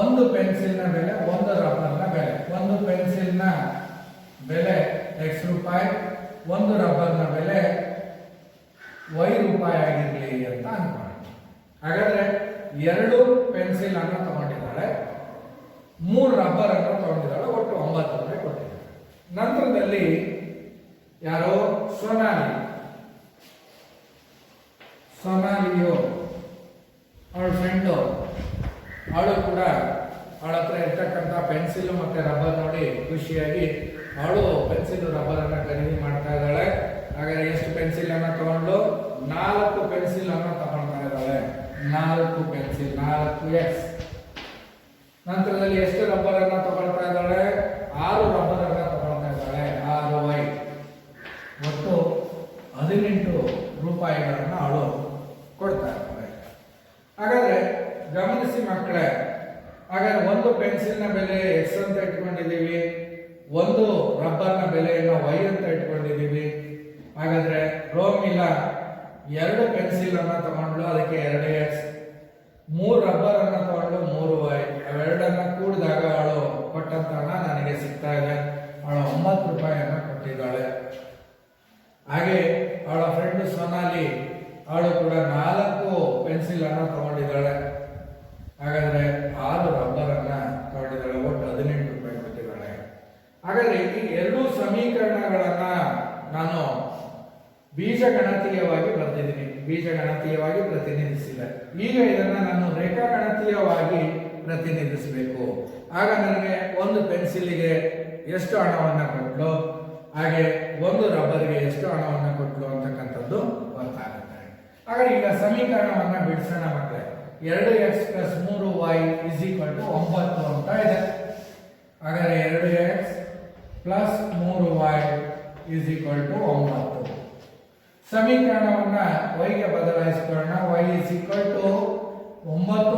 1 ಪೆನ್ಸಿಲ್ ನ ಬೆಲೆ, 1 ರಬ್ಬರ್ ನ ಬೆಲೆ. 1 ಪೆನ್ಸಿಲ್ ನ ಬೆಲೆ ಎಕ್ಸ್ ರೂಪಾಯಿ, 1 ರಬ್ಬರ್ ನ ಬೆಲೆ ವೈ ರೂಪಾಯಿ ಆಗಿರ್ಲಿ ಅಂತ ಅನ್ಕೊಳ್ಳಿ. ಹಾಗಾದ್ರೆ 2 ಪೆನ್ಸಿಲ್ ಅನ್ನ ತಗೊಂಡಿದ್ದಾಳೆ, 3 ರಬ್ಬರ್ ಅನ್ನ ತಗೊಂಡಿದ್ದಾಳೆ, ಒಟ್ಟು 9 ರೂಪಾಯಿ ಕೊಟ್ಟಿದ್ದಾಳೆ. ನಂತರದಲ್ಲಿ ಯಾರೋ ಸೊನಾಲಿಯೋ ಅವಳ ಫ್ರೆಂಡು, ಅವಳು ಕೂಡ ಅವಳ ಹತ್ರ ಇರ್ತಕ್ಕಂಥ ಪೆನ್ಸಿಲ್ ಮತ್ತೆ ರಬ್ಬರ್ ನೋಡಿ ಖುಷಿಯಾಗಿ ಅವಳು ಪೆನ್ಸಿಲ್ ರಬ್ಬರ್ ಅನ್ನ ಖರೀದಿ ಮಾಡ್ತಾ ಇದ್ದಾಳೆ. ಹಾಗಾದ್ರೆ ಎಷ್ಟು ಪೆನ್ಸಿಲ್ ಅನ್ನ ತಗೊಂಡು 4 ಪೆನ್ಸಿಲ್ ಅನ್ನ ತಗೊಳ್ತಾ ಇದ್ದಾಳೆ. 4 ಪೆನ್ಸಿಲ್, 4 ಎಕ್ಸ್. ನಂತರದಲ್ಲಿ ಎಷ್ಟು ರಬ್ಬರ್ ಅನ್ನ ತಗೊಳ್ತಾ ಇದ್ದಾಳೆ? 6 ರಬ್ಬರ್ ಅನ್ನ ತಗೊಳ್ತಾ ಇದ್ದಾಳೆ, 6 ವೈ. ಒಟ್ಟು 18 ರೂಪಾಯಿಗಳನ್ನ ಅವಳು ಕೊಡ್ತಾ ಇದ್ದಾಳೆ. ಹಾಗಾದ್ರೆ ಗಮನಿಸಿ ಮಕ್ಕಳೇ, ಹಾಗಾದ್ರೆ 1 ಪೆನ್ಸಿಲ್ ನ ಬೆಲೆ ಎಕ್ಸ್ ಅಂತ ಇಟ್ಕೊಂಡಿದ್ದೀವಿ, 1 ರಬ್ಬರ್ ನ ಬೆಲೆಯನ್ನು ವೈ ಅಂತ ಇಟ್ಕೊಂಡಿದ್ದೀವಿ. ಹಾಗಾದ್ರೆ ರೋಮಿಲ 2 ಪೆನ್ಸಿಲ್ ಅನ್ನ ತಗೊಂಡ್ಲು, ಅದಕ್ಕೆ 2 ಎಕ್ಸ್. 3 ರಬ್ಬರ್ ಅನ್ನ ತಗೊಂಡು 3 ವೈ. ಅವೆರಡನ್ನ ಕೂಡಿದಾಗ ಅವಳು ಕೊಟ್ಟಂತ ಹಣ ನನಗೆ ಸಿಗ್ತಾ ಇದೆ. ಅವಳು 9 ರೂಪಾಯಿಯನ್ನ ಕೊಟ್ಟಿದ್ದಾಳೆ. ಹಾಗೆ ಅವಳ ಫ್ರೆಂಡ್ ಸೊನಾಲಿ, ಅವಳು ಕೂಡ 4 ಪೆನ್ಸಿಲ್ ಅನ್ನ ತಗೊಂಡಿದ್ದಾಳೆ. ಹಾಗಾದ್ರೆ 6 ರಬ್ಬರ್ ಅನ್ನ ತಗೊಂಡಿದ್ದಾಳೆ, ಒಟ್ಟು 18 ರೂಪಾಯಿ ಕೊಟ್ಟಿದ್ದಾಳೆ. ಹಾಗಾದ್ರೆ ಈ 2 ಸಮೀಕರಣಗಳನ್ನ ನಾನು ಬೀಜಗಣತೀಯವಾಗಿ ಬರ್ತಿದ್ದೀನಿ, ಬೀಜಗಣತೀಯವಾಗಿ ಪ್ರತಿನಿಧಿಸಿದೆ. ಈಗ ಇದನ್ನ ನಾನು ರೇಖಾಗಣತೀಯವಾಗಿ ಪ್ರತಿನಿಧಿಸಬೇಕು. ಆಗ ನನಗೆ 1 ಪೆನ್ಸಿಲ್ಗೆ ಎಷ್ಟು ಹಣವನ್ನ ಕೊಟ್ಲು, ಹಾಗೆ 1 ರಬ್ಬರ್ಗೆ ಎಷ್ಟು ಹಣವನ್ನ ಕೊಟ್ಲು ಅಂತಕ್ಕಂಥದ್ದು ಗೊತ್ತಾಗುತ್ತೆ. ಹಾಗಾದ್ರೆ ಈಗ ಸಮೀಕರಣವನ್ನ ಬಿಡಿಸೋಣ ಮಕ್ಕಳೇ. 2x + 3y = 9 ಅಂತ ಇದೆ. ಹಾಗಾದ್ರೆ 2x + 3y = 9. ಸಮೀಕರಣವನ್ನ y ಗೆ ಬದಲಾಯಿಸಿಕೊಳ್ಳೋಣ. y = 9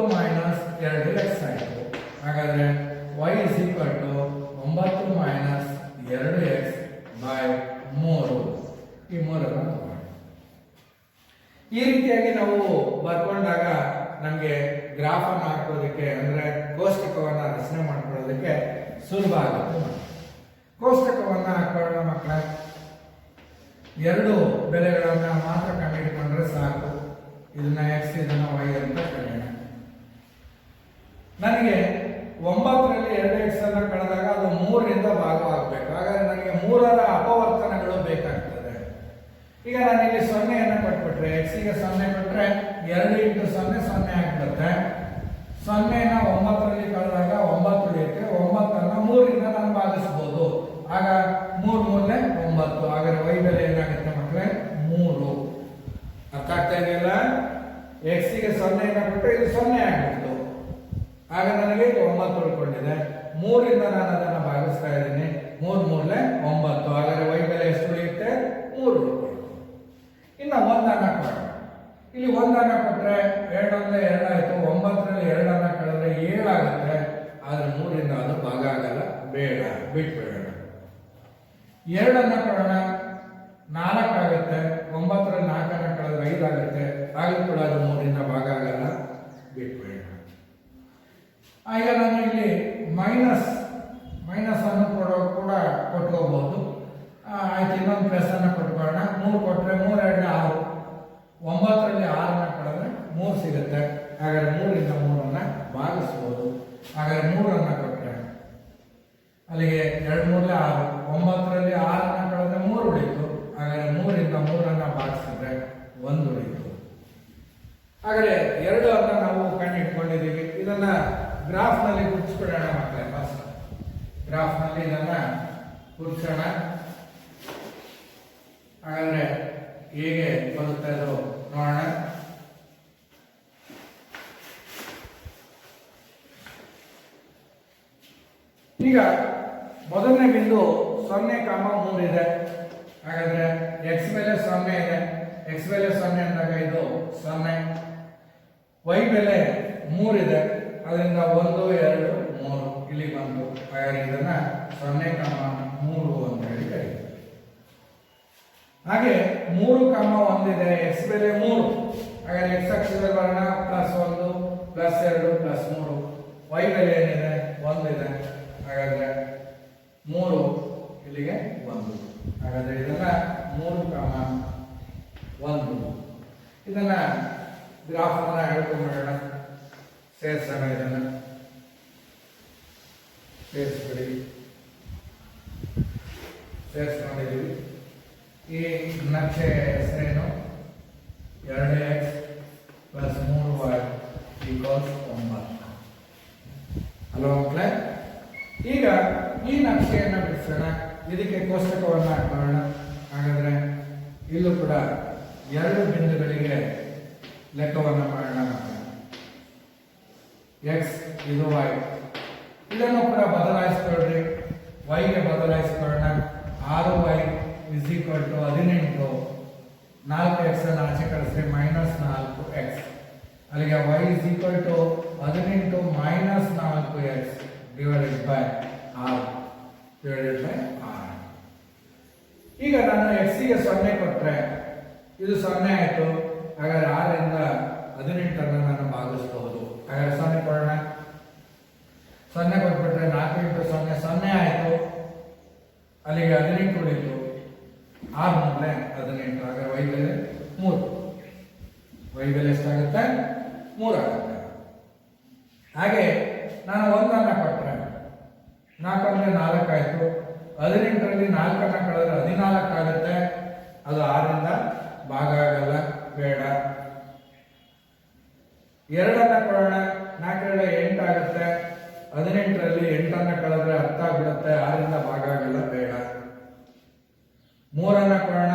- 2x ಆಯಿತು. ಹಾಗಾದ್ರೆ y = 9 - 2x / 3. ಈ 3 ಈ ರೀತಿಯಾಗಿ ನಾವು ಬರ್ಕೊಂಡಾಗ ನಮಗೆ ಗ್ರಾಫ್ ಅನ್ನು ಹಾಕೋದಕ್ಕೆ ಅಂದ್ರೆ ಕೋಷ್ಟಕವನ್ನ ರಚನೆ ಮಾಡ್ಕೊಳ್ಳೋದಕ್ಕೆ ಸುಲಭ ಆಗುತ್ತೆ. ಕೋಷ್ಟಕವನ್ನ ಹಾಕೊಳ್ಳೋಣ ಮಕ್ಕಳ. 2 ಬೆಲೆಗಳನ್ನ ಮಾತ್ರ ಕಂಡುಹಿಡಿಕೊಂಡ್ರೆ ಸಾಕು. ಇದನ್ನ ಎಕ್ಸ್, ಇದನ್ನ ವೈ ಅಂತ ಕರೆಯೋಣ. ನನಗೆ 9ರಲ್ಲಿ 2x ಅನ್ನ ಕಳೆದಾಗ ಅದು 3ರಿಂದ ಭಾಗವಾಗಬೇಕು. ಹಾಗಾದ್ರೆ ನನಗೆ 3ರ ಅಪವರ್ತನಗಳು ಬೇಕಾಗ್ತದೆ. ಈಗ ನಾನು ಇಲ್ಲಿ 0 ಕೊಟ್ಬಿಟ್ರೆ, x ಗೆ 0 ಕೊಟ್ರೆ 2 × 0 0 ಆಗ್ಬಿಡುತ್ತೆ. 0ನ 9ರಲ್ಲಿ ಕಳೆದಾಗ 9 ಉಳಿಯುತ್ತೆ. 9ಅನ್ನ 3ರಿಂದ ನಾನು ಭಾಗಿಸಬಹುದು. ಆಗ 3 × 3 = 9. ಹಾಗಾದ್ರೆ y ಬೆಲೆ ಏನಾಗುತ್ತೆ ಮಕ್ಕಳೇ? 3. ಅರ್ಥ ಆಗ್ತಾ ಇದೆಯಲ್ಲ? x ಗೆ 0 ಕೊಟ್ಟರೆ ಇದು 0 ಆಗ್ಬಿಡ್ತು. ಆಗ ನನಗೆ 9 ಉಳ್ಕೊಳ್ಳುತ್ತೆ. ಉಳ್ಕೊಂಡಿದೆ. 3ರಿಂದ ನಾನು ಅದನ್ನು ಭಾಗಿಸ್ತಾ ಇದ್ದೀನಿ. 3 ಮೂರಲೆ 9. ಹಾಗಾದ್ರೆ y ಬೆಲೆ ಎಷ್ಟು ಉಳಿಯುತ್ತೆ? 3 ಉಳ್ಕೊಳ್ಳುತ್ತೆ. ಇನ್ನು 1 ಕೊಡೋಣ. ಇಲ್ಲಿ 1 ಕೊಟ್ಟರೆ 2 1 2 ಆಯಿತು. 9ರಲ್ಲಿ 2 ಕಳೆದ್ರೆ 7 ಆಗುತ್ತೆ. ಆದರೆ 3ರಿಂದ ಅದು ಭಾಗ ಆಗಲ್ಲ, ಬೇಡ, ಬಿಟ್ಬಿಡೋಣ. 2 ಕೊಡೋಣ, 4 ಆಗುತ್ತೆ. 9ರಲ್ಲಿ 4 ಕಳೆದ್ರೆ 5 ಆಗುತ್ತೆ. ಆಗಲೂ ಕೂಡ ಅದು 3ರಿಂದ ಭಾಗ ಆಗಲ್ಲ, ಬಿಟ್ಬಿಡೋಣ. ಈಗ ನಾನು ಇಲ್ಲಿ ಮೈನಸ್ ಅನ್ನು ಕೂಡ ಕೊಟ್ಕೋಬಹುದು. ಆಯ್ತು, ಇನ್ನೊಂದು ಪ್ಲಸ್ ಅನ್ನು ಕೊಟ್ಕೊಳ್ಳೋಣ. 3 ಕೊಟ್ಟರೆ 3 2 6. 9ರಲ್ಲಿ 6 ಕಳೆದ್ರೆ 3 ಸಿಗುತ್ತೆ. ಹಾಗಾದ್ರೆ 3ರಿಂದ 3 ಭಾಗಿಸ್ಬೋದು. ಹಾಗಾದ್ರೆ 3 ಕೊಟ್ಟರೆ ಅಲ್ಲಿಗೆ 2 3 6. 9ರಲ್ಲಿ 6 ಕಳೆದ್ರೆ 3 ಉಳಿತು. ಹಾಗಾದ್ರೆ 3ರಿಂದ 3 ಭಾಗಿಸಿದ್ರೆ 1 ಉಳಿತು. ಹಾಗಾದ್ರೆ 2 ನಾವು ಕಂಡುಹಿಡ್ಕೊಂಡಿದ್ದೀವಿ. ಇದನ್ನ ಗ್ರಾಫ್ನಲ್ಲಿ ಗುರುತಿಸ್ಬಿಡೋಣ ಮಕ್ಕಳೇ. ಫಸ್ಟ್ ಗ್ರಾಫ್ನಲ್ಲಿ ಇದನ್ನ ಗುರುತಿಸೋಣ. ಹಾಗಾದ್ರೆ ಹೇಗೆ ಬರುತ್ತೆ ಅದು ನೋಡೋಣ. ಈಗ ಮೊದಲನೇ ಬಿಂದು 0,3 ಇದೆ. ಹಾಗಾದ್ರೆ x ಬೆಲೆ 0 ಇದೆ. x ಬೆಲೆ 0 ಅಂದಾಗ ಇದು 0. y ಬೆಲೆ 3 ಇದೆ. ಅದರಿಂದ 1 2 3 ಇಲ್ಲಿ ಬಂತು. ಹಾಗಾಗಿ ಇದನ್ನ 0,3 ಅಂತ ಹೇಳಿ ಕರೀತೀವಿ. ಹಾಗೆ 3,1 ಇದೆ. x ಬೆಲೆ 3. ಹಾಗಾದ್ರೆ x ಅಕ್ಷದಲ್ಲಿ ಬರೋಣ. +1 +2 +3. y ಬೆಲೆ ಏನಿದೆ? 1 ಇದೆ. ಹಾಗಾದ್ರೆ 3 ಇಲ್ಲಿಗೆ 1. ಹಾಗಾದ್ರೆ ಇದನ್ನ 3,1. ಇದನ್ನ ಗ್ರಾಫ್ ಅನ್ನ ಹೇಳ್ಕೊಂಡ್ಬಿಡೋಣ. ಸೇರಿಸೋಣ. ಇದನ್ನ ಸೇರಿಸ್ಕೊಂಡಿದ್ದೀವಿ. ಈ ನಕ್ಷೆ ಹೆಸರೇನು? 2x + 3y = 9 ಅಲ್ವಾ ಮಕ್ಕಳೇ? ಈಗ ಈ ನಕ್ಷೆಯನ್ನು ಬಿಡಿಸೋಣ. ಇದಕ್ಕೆ ಕೋಷ್ಟಕವನ್ನು ಹಾಕೋಣ. ಹಾಗಾದ್ರೆ ಇಲ್ಲೂ ಕೂಡ 2 ಬಿಂದುಗಳಿಗೆ ಲೆಕ್ಕವನ್ನು ಮಾಡೋಣ. x ಇದು y. ಇದನ್ನು ಕೂಡ ಬದಲಾಯಿಸ್ಕೊಳ್ರಿ. y ಗೆ ಬದಲಾಯಿಸ್ಕೊಳ್ಳೋಣ. 6y = 18. 4x ಅನ್ನು ಆಚೆ ಕಳಿಸ್ರಿ. -4x. ಅಲ್ಲಿಗೆ y = 18 - 4x divided by r. ಈಗ ನಾನು x ಗೆ 0 ಕೊಟ್ಟರೆ ಇದು 0 ಆಯಿತು. ಹಾಗಾದ್ರೆ 6 ರಿಂದ 18 ನಾನು ಭಾಗಿಸಬಹುದು. ಹಾಗಾದ್ರೆ 0 ಕೊಡೋಣ. 0 ಕೊಟ್ಬಿಟ್ರೆ 4 × 0 0 ಆಯಿತು. ಅಲ್ಲಿಗೆ 18 ಉಳಿತು. 6 ಮೂರಲೆ 18. ಹಾಗಾದ್ರೆ y ಬೆಲೆ 3. y ಬೆಲೆ ಎಷ್ಟಾಗುತ್ತೆ? 3 ಆಗುತ್ತೆ. ಹಾಗೆ ನಾನು 1 ಕೊಟ್ಟರೆ 4 × 4 ಆಯಿತು. 18ರಲ್ಲಿ 4 ಕಳೆದ್ರೆ 14 ಆಗುತ್ತೆ. ಅದು 6ರಿಂದ ಭಾಗ ಆಗಲ್ಲ, ಬೇಡ. 2 ಕೊಡೋಣ. 4 × 8 ಆಗುತ್ತೆ. 18ರಲ್ಲಿ 8 ಕಳೆದ್ರೆ 10 ಆಗ್ಬಿಡುತ್ತೆ. 6ರಿಂದ ಭಾಗ ಆಗಲ್ಲ, ಬೇಡ. 3 ಕೊಡೋಣ.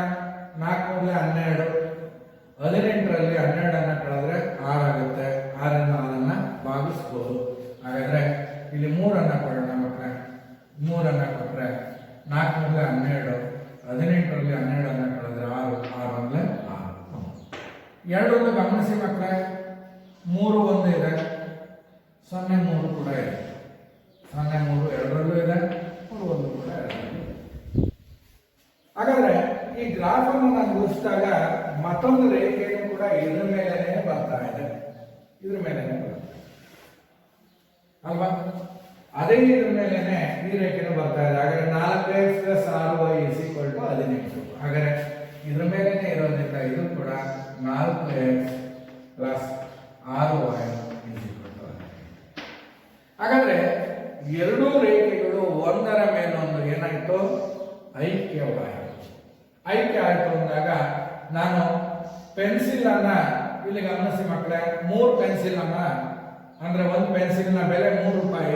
4 ಮೂರಲೆ 12. 18ರಲ್ಲಿ 12 ಕಳೆದ್ರೆ 6 ಆಗುತ್ತೆ. 6ರಿಂದ ಅದನ್ನ ಭಾಗಿಸ್ಬೋದು. ಹಾಗಾದ್ರೆ ಇಲ್ಲಿ 3 ಕೊಡೋಣ ಮಕ್ಕಳೇ. 3 ಕೊಟ್ಟರೆ 4 ಮೂರಲೆ 12. 18ರಲ್ಲಿ 12 ಕಳೆದ್ರೆ 6. 6 ಮೂರಲೆ 6. 2 ಗಮನಿಸಿ ಮಕ್ಕಳೇ. 3 1 ಇದೆ. 0 3 ಕೂಡ ಇದೆ. 0 3 ಎರಡರಲ್ಲೂ ಇದೆ. 3 1 ಕೂಡ ಇದೆ. ಹಾಗಾದ್ರೆ ಈ ಗ್ರಾಫ್ ಅನ್ನು ನಾನು ಗುರುತಿಸಿದಾಗ ಮತ್ತೊಂದು ರೇಖೆಯೂ ಕೂಡ ಇದ್ರ ಮೇಲೆನೆ ಬರ್ತಾ ಇದೆ. ಇದ್ರ ಮೇಲೆನೆ ಬರುತ್ತೆ ಅಲ್ವಾ? ಅದೇ ಇದ್ರ ಮೇಲೆನೆ ಈ ರೇಖೆನೂ ಬರ್ತಾ ಇದೆ. ಹಾಗಾದ್ರೆ 4x + 6y = 18. ಹಾಗಾದ್ರೆ ಇದ್ರ ಮೇಲೆನೆ ಇರೋದ್ರಿಂದ ಇದು ಕೂಡ 4x + 6y = 18. ಹಾಗಾದ್ರೆ ಎರಡೂ ರೇಖೆಗಳು ಒಂದರ ಮೇಲೊಂದು ಏನಾಯ್ತು? ಐಕ್ಯವಾಯಿತು. ಐಕ್ಯ ಆಯಿತು ಅಂದಾಗ ನಾನು ಪೆನ್ಸಿಲ್ ಅನ್ನ ಇಲ್ಲಿ ಗಮನಿಸಿ ಮಕ್ಕಳೇ. 3 ಪೆನ್ಸಿಲ್ ಅನ್ನ ಅಂದ್ರೆ ಒಂದು ಪೆನ್ಸಿಲ್ನ ಬೆಲೆ 3 ರೂಪಾಯಿ,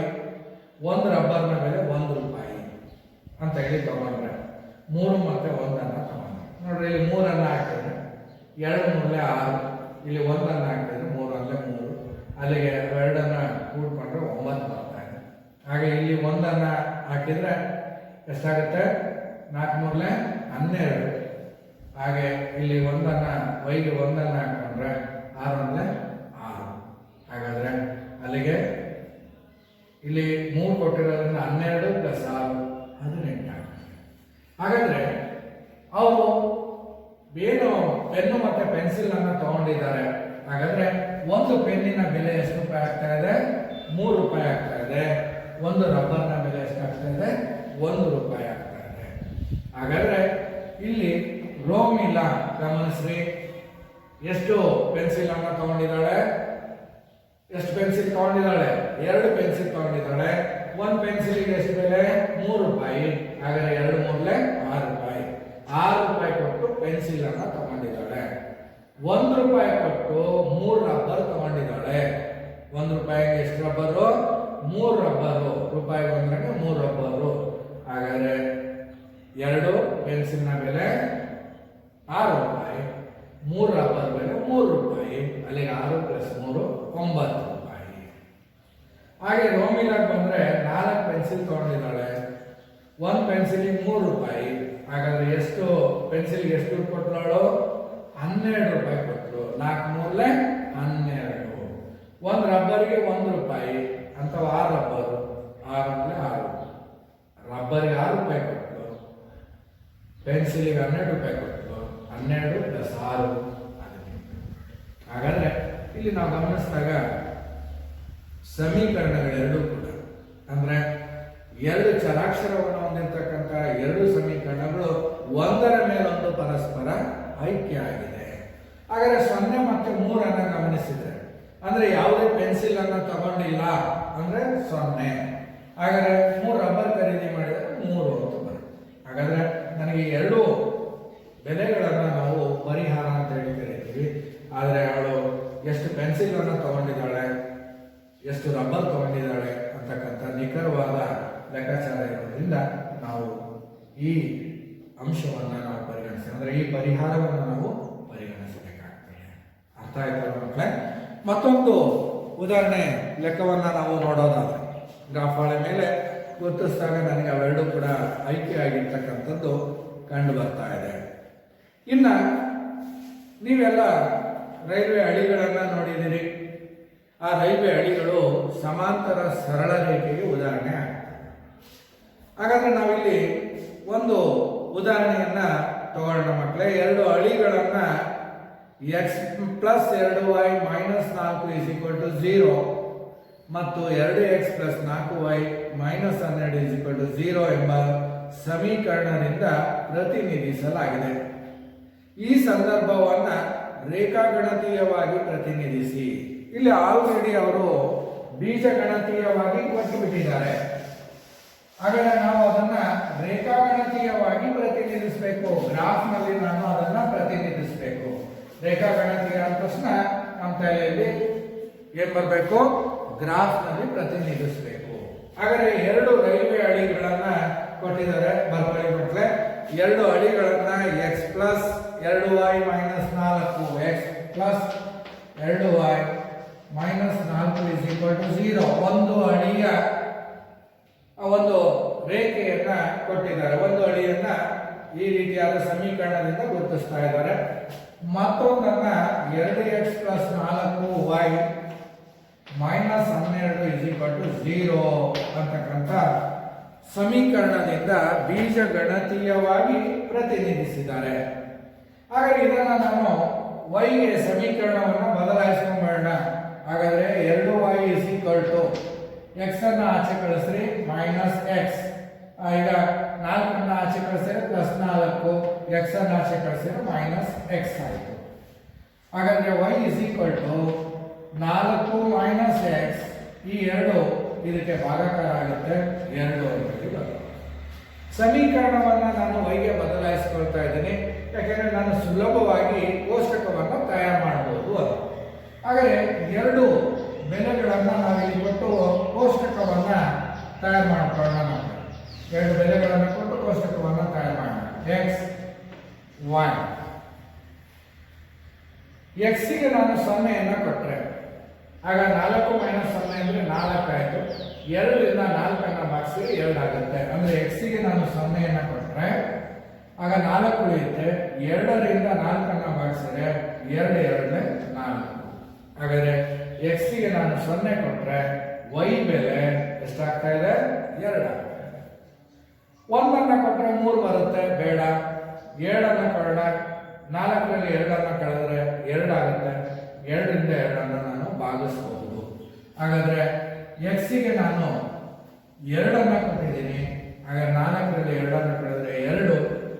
ಒಂದು ರಬ್ಬರ್ನ ಬೆಲೆ 1 ರೂಪಾಯಿ ಅಂತ ಹೇಳಿ ತಗೊಂಡ್ರೆ 3 ಮತ್ತು 1 ತಗೊಂಡ್ರೆ ನೋಡ್ರಿ. ಇಲ್ಲಿ 3 ಹಾಕಿದ್ರೆ 2 ಮೂರಲೆ 6. ಇಲ್ಲಿ 1 ಹಾಕಿದ್ರೆ 3 × 3. ಅಲ್ಲಿಗೆ 2 ಕೂಡ್ಕೊಂಡ್ರೆ 9 ಬರ್ತಾ ಇದೆ. ಹಾಗೆ ಇಲ್ಲಿ ಒಂದನ್ನ ಹಾಕಿದ್ರೆ ಎಷ್ಟಾಗುತ್ತೆ? 4 ಮೂರಲೆ 12. ಹಾಗೆ ಇಲ್ಲಿ ಒಂದನ್ನ ವೈಗೆ ಒಂದನ್ನ ಹಾಕೊಂಡ್ರೆ 6 ಒಂದಲೆ 6. ಹಾಗಾದ್ರೆ ಅಲ್ಲಿಗೆ ಇಲ್ಲಿ 3 ಕೊಟ್ಟಿರೋದ್ರಿಂದ 12 + 6 18 ಆಗುತ್ತೆ. ಹಾಗಾದ್ರೆ ಅವರು ಏನು ಪೆನ್ನು ಮತ್ತೆ ಪೆನ್ಸಿಲ್ ಅನ್ನ ತಗೊಂಡಿದ್ದಾರೆ. ಹಾಗಾದ್ರೆ ಒಂದು ಪೆನ್ನಿನ ಬೆಲೆ ಎಷ್ಟು ರೂಪಾಯಿ ಆಗ್ತಾ ಇದೆ? 3 ರೂಪಾಯಿ ಆಗ್ತಾ ಇದೆ. ಒಂದು ರಬ್ಬರ್ನ ಬೆಲೆ ಎಷ್ಟಾಗ್ತಾ ಇದೆ? 1 ರೂಪಾಯಿ ಆಗ್ತಾ ಇದೆ. ಹಾಗಾದ್ರೆ ಇಲ್ಲಿ ರೋಮಿಲಾ ಗಮನಿಸ್ರಿ, ಎಷ್ಟು ಪೆನ್ಸಿಲ್ ಅನ್ನ ತಗೊಂಡಿದ್ದಾಳೆ? ಎಷ್ಟು ಪೆನ್ಸಿಲ್ ತಗೊಂಡಿದ್ದಾಳೆ? 2 ಪೆನ್ಸಿಲ್ ತಗೊಂಡಿದ್ದಾಳೆ. ಒಂದು ಪೆನ್ಸಿಲ್ಗೆ ಎಷ್ಟು ಬೆಲೆ? 3 ರೂಪಾಯಿ. ಹಾಗಾದ್ರೆ 2 ಮೂರಲೆ 6 ರೂಪಾಯಿ. 6 ರೂಪಾಯಿ ಕೊಟ್ಟು ಪೆನ್ಸಿಲ್ ಅನ್ನ ತಗೊಂಡಿದ್ದಾಳೆ. 1 ರೂಪಾಯಿ ಕೊಟ್ಟು 3 ರಬ್ಬರ್ ತಗೊಂಡಿದ್ದಾಳೆ. 1 ರೂಪಾಯಿಗೆ ಎಷ್ಟು ರಬ್ಬರು? 3 ರಬ್ಬರು. ರೂಪಾಯಿ 1ಗೆ 3 ರಬ್ಬರು. ಹಾಗಾದ್ರೆ 2 ಪೆನ್ಸಿಲ್ನ ಬೆಲೆ 6 ರೂಪಾಯಿ, 3 ರಬ್ಬರ್ ಬೆಲೆ 3 ರೂಪಾಯಿ. ಅಲ್ಲಿಗೆ 6 + 3 9 ರೂಪಾಯಿ. ಹಾಗೆ ರೋಮಿಲಾಗ್ ಬಂದ್ರೆ 4 ಪೆನ್ಸಿಲ್ ತಗೊಂಡಿದ್ದಾಳೆ. 1 ಪೆನ್ಸಿಲ್ಗೆ 3 ರೂಪಾಯಿ. ಹಾಗಾದ್ರೆ ಎಷ್ಟು ಪೆನ್ಸಿಲ್ಗೆ ಎಷ್ಟು ಕೊಟ್ಟಳು? 12 ರೂಪಾಯಿ ಕೊಟ್ಟರು. 4 ಮೂರಲೆ 12. 1 ರಬ್ಬರ್ಗೆ 1 ರೂಪಾಯಿ ಅಂತ 6 ರಬ್ಬರು. 6 ಅಂದ್ರೆ 6. ರಬ್ಬರ್ಗೆ 6 ರೂಪಾಯಿ ಕೊಟ್ಟರು. ಪೆನ್ಸಿಲ್ಗೆ 12 ರೂಪಾಯಿ ಕೊಟ್ಟರು. 12 + 6 ಹಾಗಾದ್ರೆ ಇಲ್ಲಿ ನಾವು ಗಮನಿಸಿದಾಗ ಸಮೀಕರಣಗಳೆರಡೂ ಕೂಡ ಅಂದ್ರೆ 2 ಚರಾಕ್ಷರವನ್ನು ಹೊಂದಿರತಕ್ಕಂಥ 2 ಸಮೀಕರಣಗಳು ಒಂದರ ಮೇಲೊಂದು ಪರಸ್ಪರ ಐಕ್ಯ ಆಗಿದೆ. ಹಾಗಾದ್ರೆ 0 ಮತ್ತು 3 ಅನ್ನ ಗಮನಿಸಿದ್ರೆ ಅಂದ್ರೆ ಯಾವುದೇ ಪೆನ್ಸಿಲ್ ಅನ್ನ ತಗೊಂಡಿಲ್ಲ ಅಂದ್ರೆ 0. ಹಾಗಾದ್ರೆ 3 ರಬ್ಬರ್ ಖರೀದಿ ಮಾಡಿದ್ರೆ 3 ಅಂತ ಬರುತ್ತೆ. ಹಾಗಾದ್ರೆ ನನಗೆ 2 ಬೆಲೆಗಳನ್ನ ನಾವು ಪರಿಹಾರ ಅಂತ ಹೇಳಿ ಕರೀತೀವಿ. ಆದ್ರೆ ಅವಳು ಎಷ್ಟು ಪೆನ್ಸಿಲ್ ಅನ್ನ ತಗೊಂಡಿದ್ದಾಳೆ, ಎಷ್ಟು ರಬ್ಬರ್ ತಗೊಂಡಿದ್ದಾಳೆ ಅಂತಕ್ಕಂಥ ನಿಖರವಾದ ಲೆಕ್ಕಾಚಾರ ಇರೋದ್ರಿಂದ ನಾವು ಈ ಅಂಶವನ್ನ ನಾವು ಪರಿಗಣಿಸ್ತೀವಿ. ಅಂದ್ರೆ ಈ ಪರಿಹಾರವನ್ನು ನಾವು ಪರಿಗಣಿಸಬೇಕಾಗ್ತದೆ. ಅರ್ಥ ಆಯ್ತಲ್ಲ ಮಕ್ಕಳೇ? ಮತ್ತೊಂದು ಉದಾಹರಣೆ ಲೆಕ್ಕವನ್ನ ನಾವು ನೋಡೋದಾದ್ರೆ ಗ್ರಾಫ್ ಹಾಳೆ ಮೇಲೆ ಗುರುತಿಸಿದಾಗ ನನಗೆ ಅವೆರಡೂ ಕೂಡ ಐಕ್ಯ ಆಗಿರ್ತಕ್ಕಂಥದ್ದು ಕಂಡು ಬರ್ತಾ ಇದೆ. ಇನ್ನ ನೀವೆಲ್ಲ ರೈಲ್ವೆ ಹಳಿಗಳನ್ನ ನೋಡಿದಿರಿ. ಆ ರೈಲ್ವೆ ಹಳಿಗಳು ಸಮಾಂತರ ಸರಳ ರೇಖೆಗೆ ಉದಾಹರಣೆ ಆಗ್ತದೆ. ಹಾಗಾದ್ರೆ ನಾವಿಲ್ಲಿ ಒಂದು ಉದಾಹರಣೆಯನ್ನ ತಗೊಳ್ಳೋಣ ಮಕ್ಕಳೇ. 2 ಹಳಿಗಳನ್ನ x + 2y - 4 = 0 ಮತ್ತು 2x + 4y - 12 = 0 ಎಂಬ ಸಮೀಕರಣದಿಂದ ಪ್ರತಿನಿಧಿಸಲಾಗಿದೆ. ಈ ಸಂದರ್ಭವನ್ನ ರೇಖಾಗಣತೀಯವಾಗಿ ಪ್ರತಿನಿಧಿಸಿ. ಇಲ್ಲಿ ಆಲ್ರೆಡಿ ಅವರು ಬೀಜಗಣತೀಯವಾಗಿ ಕೊಟ್ಟು ಬಿಟ್ಟಿದ್ದಾರೆ. ಹಾಗಾದ್ರೆ ನಾವು ಅದನ್ನ ರೇಖಾಗಣತೀಯವಾಗಿ ಪ್ರತಿನಿಧಿಸಬೇಕು. ಗ್ರಾಫ್ ನಲ್ಲಿ ನಾನು ಅದನ್ನ ಪ್ರತಿನಿಧಿಸಬೇಕು. ರೇಖಾಗಣತೀಯ ಅಂದ ತಕ್ಷಣ ನಮ್ಮ ತಲೆಯಲ್ಲಿ ಏನ್ ಬರಬೇಕು? ಗ್ರಾಫ್ ನಲ್ಲಿ ಪ್ರತಿನಿಧಿಸಬೇಕು. ಹಾಗಾದ್ರೆ 2 ರೈಲ್ವೆ ಹಳಿಗಳನ್ನ ಕೊಟ್ಟಿದ್ದಾರೆ. ಬರ್ಕೊಳ್ಳಿ ಮಕ್ಕಳೇ. 2 ಹಳಿಗಳನ್ನ x + 2y - 4 x + 2y - 4 = 0 ಒಂದು ಹಳಿಯ ಒಂದು ರೇಖೆಯನ್ನ ಕೊಟ್ಟಿದ್ದಾರೆ. ಒಂದು ಹಳಿಯನ್ನ ಈ ರೀತಿಯಾದ ಸಮೀಕರಣದಿಂದ ಗುರುತಿಸ್ತಾ ಇದ್ದಾರೆ. ಮತ್ತೊಂದನ್ನ 2x + 4y - 12 = 0 ಅಂತಕ್ಕಂಥ ಸಮೀಕರಣದಿಂದ ಬೀಜಗಣತೀಯವಾಗಿ ಪ್ರತಿನಿಧಿಸಿದ್ದಾರೆ. ಹಾಗಾಗಿ ಇದನ್ನ ನಾನು y ಗೆ ಸಮೀಕರಣವನ್ನು ಬದಲಾಯಿಸಿಕೊಂಡೋಣ. ಹಾಗಾದ್ರೆ 2y = x ಅನ್ನ ಆಚೆ ಕಳಿಸ್ರಿ -x. ಈಗ 4 ಅನ್ನ ಆಚೆ ಕಳಿಸಿದ್ರೆ +4, x ಅನ್ನ ಆಚೆ ಕಳಿಸಿದ್ರೆ -x ಆಯಿತು. ಹಾಗಾದ್ರೆ y = 4 - x. ಈ 2 ಇದಕ್ಕೆ ಭಾಗಾಕಾರ ಆಗುತ್ತೆ. 2 ಅಂತ ಬರುತ್ತೆ. ಸಮೀಕರಣವನ್ನ ನಾನು y ಗೆ ಬದಲಾಯಿಸಿಕೊಳ್ತಾ ಇದ್ದೀನಿ. ಯಾಕೆಂದ್ರೆ ನಾನು ಸುಲಭವಾಗಿ ಕೋಷ್ಟಕವನ್ನು ತಯಾರು ಮಾಡಬಹುದು ಅದು. ಹಾಗಾದ್ರೆ 2 ಬೆಲೆಗಳನ್ನ ನಾವಿಲ್ಲಿ ಕೊಟ್ಟು ಕೋಷ್ಟಕವನ್ನ ತಯಾರು ಮಾಡ್ಕೊಳ್ಳೋಣ. 2 ಬೆಲೆಗಳನ್ನು ಕೊಟ್ಟು ಕೋಷ್ಟಕವನ್ನ ತಯಾರು ಮಾಡೋಣ. x y. x ಗೆ ನಾನು 0 ಕೊಟ್ಟರೆ ಆಗ 4 - 0 ಅಂದ್ರೆ 4 ಆಯಿತು. 2ರಿಂದ 4 ಭಾಗಿಸಿದ್ರೆ 2 ಆಗುತ್ತೆ. ಅಂದ್ರೆ ಎಕ್ಸಿಗೆ ನಾನು 0 ಕೊಟ್ಟರೆ ಆಗ 4 ಉಳಿಯುತ್ತೆ. 2ರಿಂದ 4 ಭಾಗಿಸಿದ್ರೆ 2 2 4. ಹಾಗಾದ್ರೆ ಎಕ್ಸಿಗೆ ನಾನು 0 ಕೊಟ್ಟರೆ ವೈ ಬೆಲೆ ಎಷ್ಟಾಗ್ತಾ ಇದೆ? 2 ಆಗ್ತಾ ಇದೆ. 1 ಕೊಟ್ಟರೆ 3 ಬರುತ್ತೆ, ಬೇಡ. 7 ಕೊಡೋಣ, 4ರಲ್ಲಿ 2 ಕಳೆದ್ರೆ 2 ಆಗುತ್ತೆ. 2ರಿಂದ 2 ನಾನು ಭಾಗಿಸಬಹುದು. ಹಾಗಾದ್ರೆ ಎಕ್ಸಿಗೆ ನಾನು 2 ಕೊಟ್ಟಿದ್ದೀನಿ. ಹಾಗಾದ್ರೆ 4ರಲ್ಲಿ 2 ಕಳೆದ್ರೆ 2,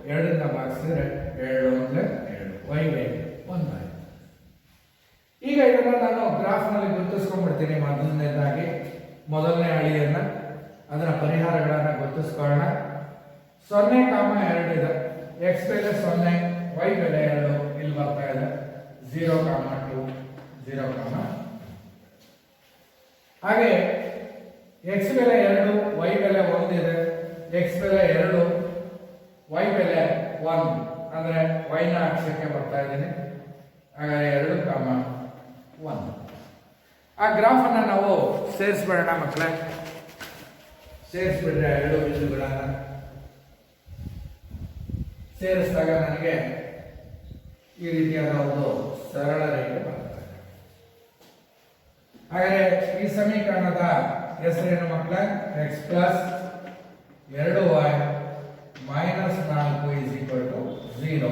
2ರಿಂದ ಭಾಗಿಸಿದ್ರೆ 7 1 7, ವೈಗೆ 1 ಆಯ್ತು. ಈಗ ಇದನ್ನ ನಾನು ಗ್ರಾಫ್ನಲ್ಲಿ ಗುರುತಿಸ್ಕೊಂಡ್ಬಿಡ್ತೀನಿ. ಮೊದಲನೇದಾಗಿ ಮೊದಲನೇ ಅಳಿಯನ್ನ ಅದರ ಪರಿಹಾರಗಳನ್ನ ಗುರುತಿಸ್ಕೊಳ್ಳೋಣ. 0,2 ಇದೆ. ಎಕ್ಸ್ ಬೆಲೆ 0, ವೈ ಬೆಲೆ 2 ಇಲ್ಲಿ ಬರ್ತಾ ಇದೆ. 0,2 0, ಹಾಗೆ ಎಕ್ಸ್ ಬೆಲೆ 2, ವೈ ಬೆಲೆ 1 ಇದೆ. ಎಕ್ಸ್ ಬೆಲೆ 2, ವೈ ಬೆಲೆ 1 ಅಂದ್ರೆ ವೈನ ಅಕ್ಷಕ್ಕೆ ಬರ್ತಾ ಇದ್ದೀನಿ. ಹಾಗಾದ್ರೆ 2,1. ಆ ಗ್ರಾಫ್ ಅನ್ನ ನಾವು ಸೇರಿಸ್ಬಿಡೋಣ ಮಕ್ಕಳೇ. ಸೇರಿಸ್ಬಿಟ್ರೆ 2 ಬಿಂದುಗಳನ್ನ ಸೇರಿಸಿದಾಗ ನನಗೆ ಈ ರೀತಿಯಾದ ಒಂದು ಸರಳ ರೇಖೆ ಬರ್ತದೆ. ಹಾಗಾದ್ರೆ ಈ ಸಮೀಕರಣದ ಹೆಸರೇನು ಮಕ್ಕಳೇ? X plus 2y minus 4 is equal to 0.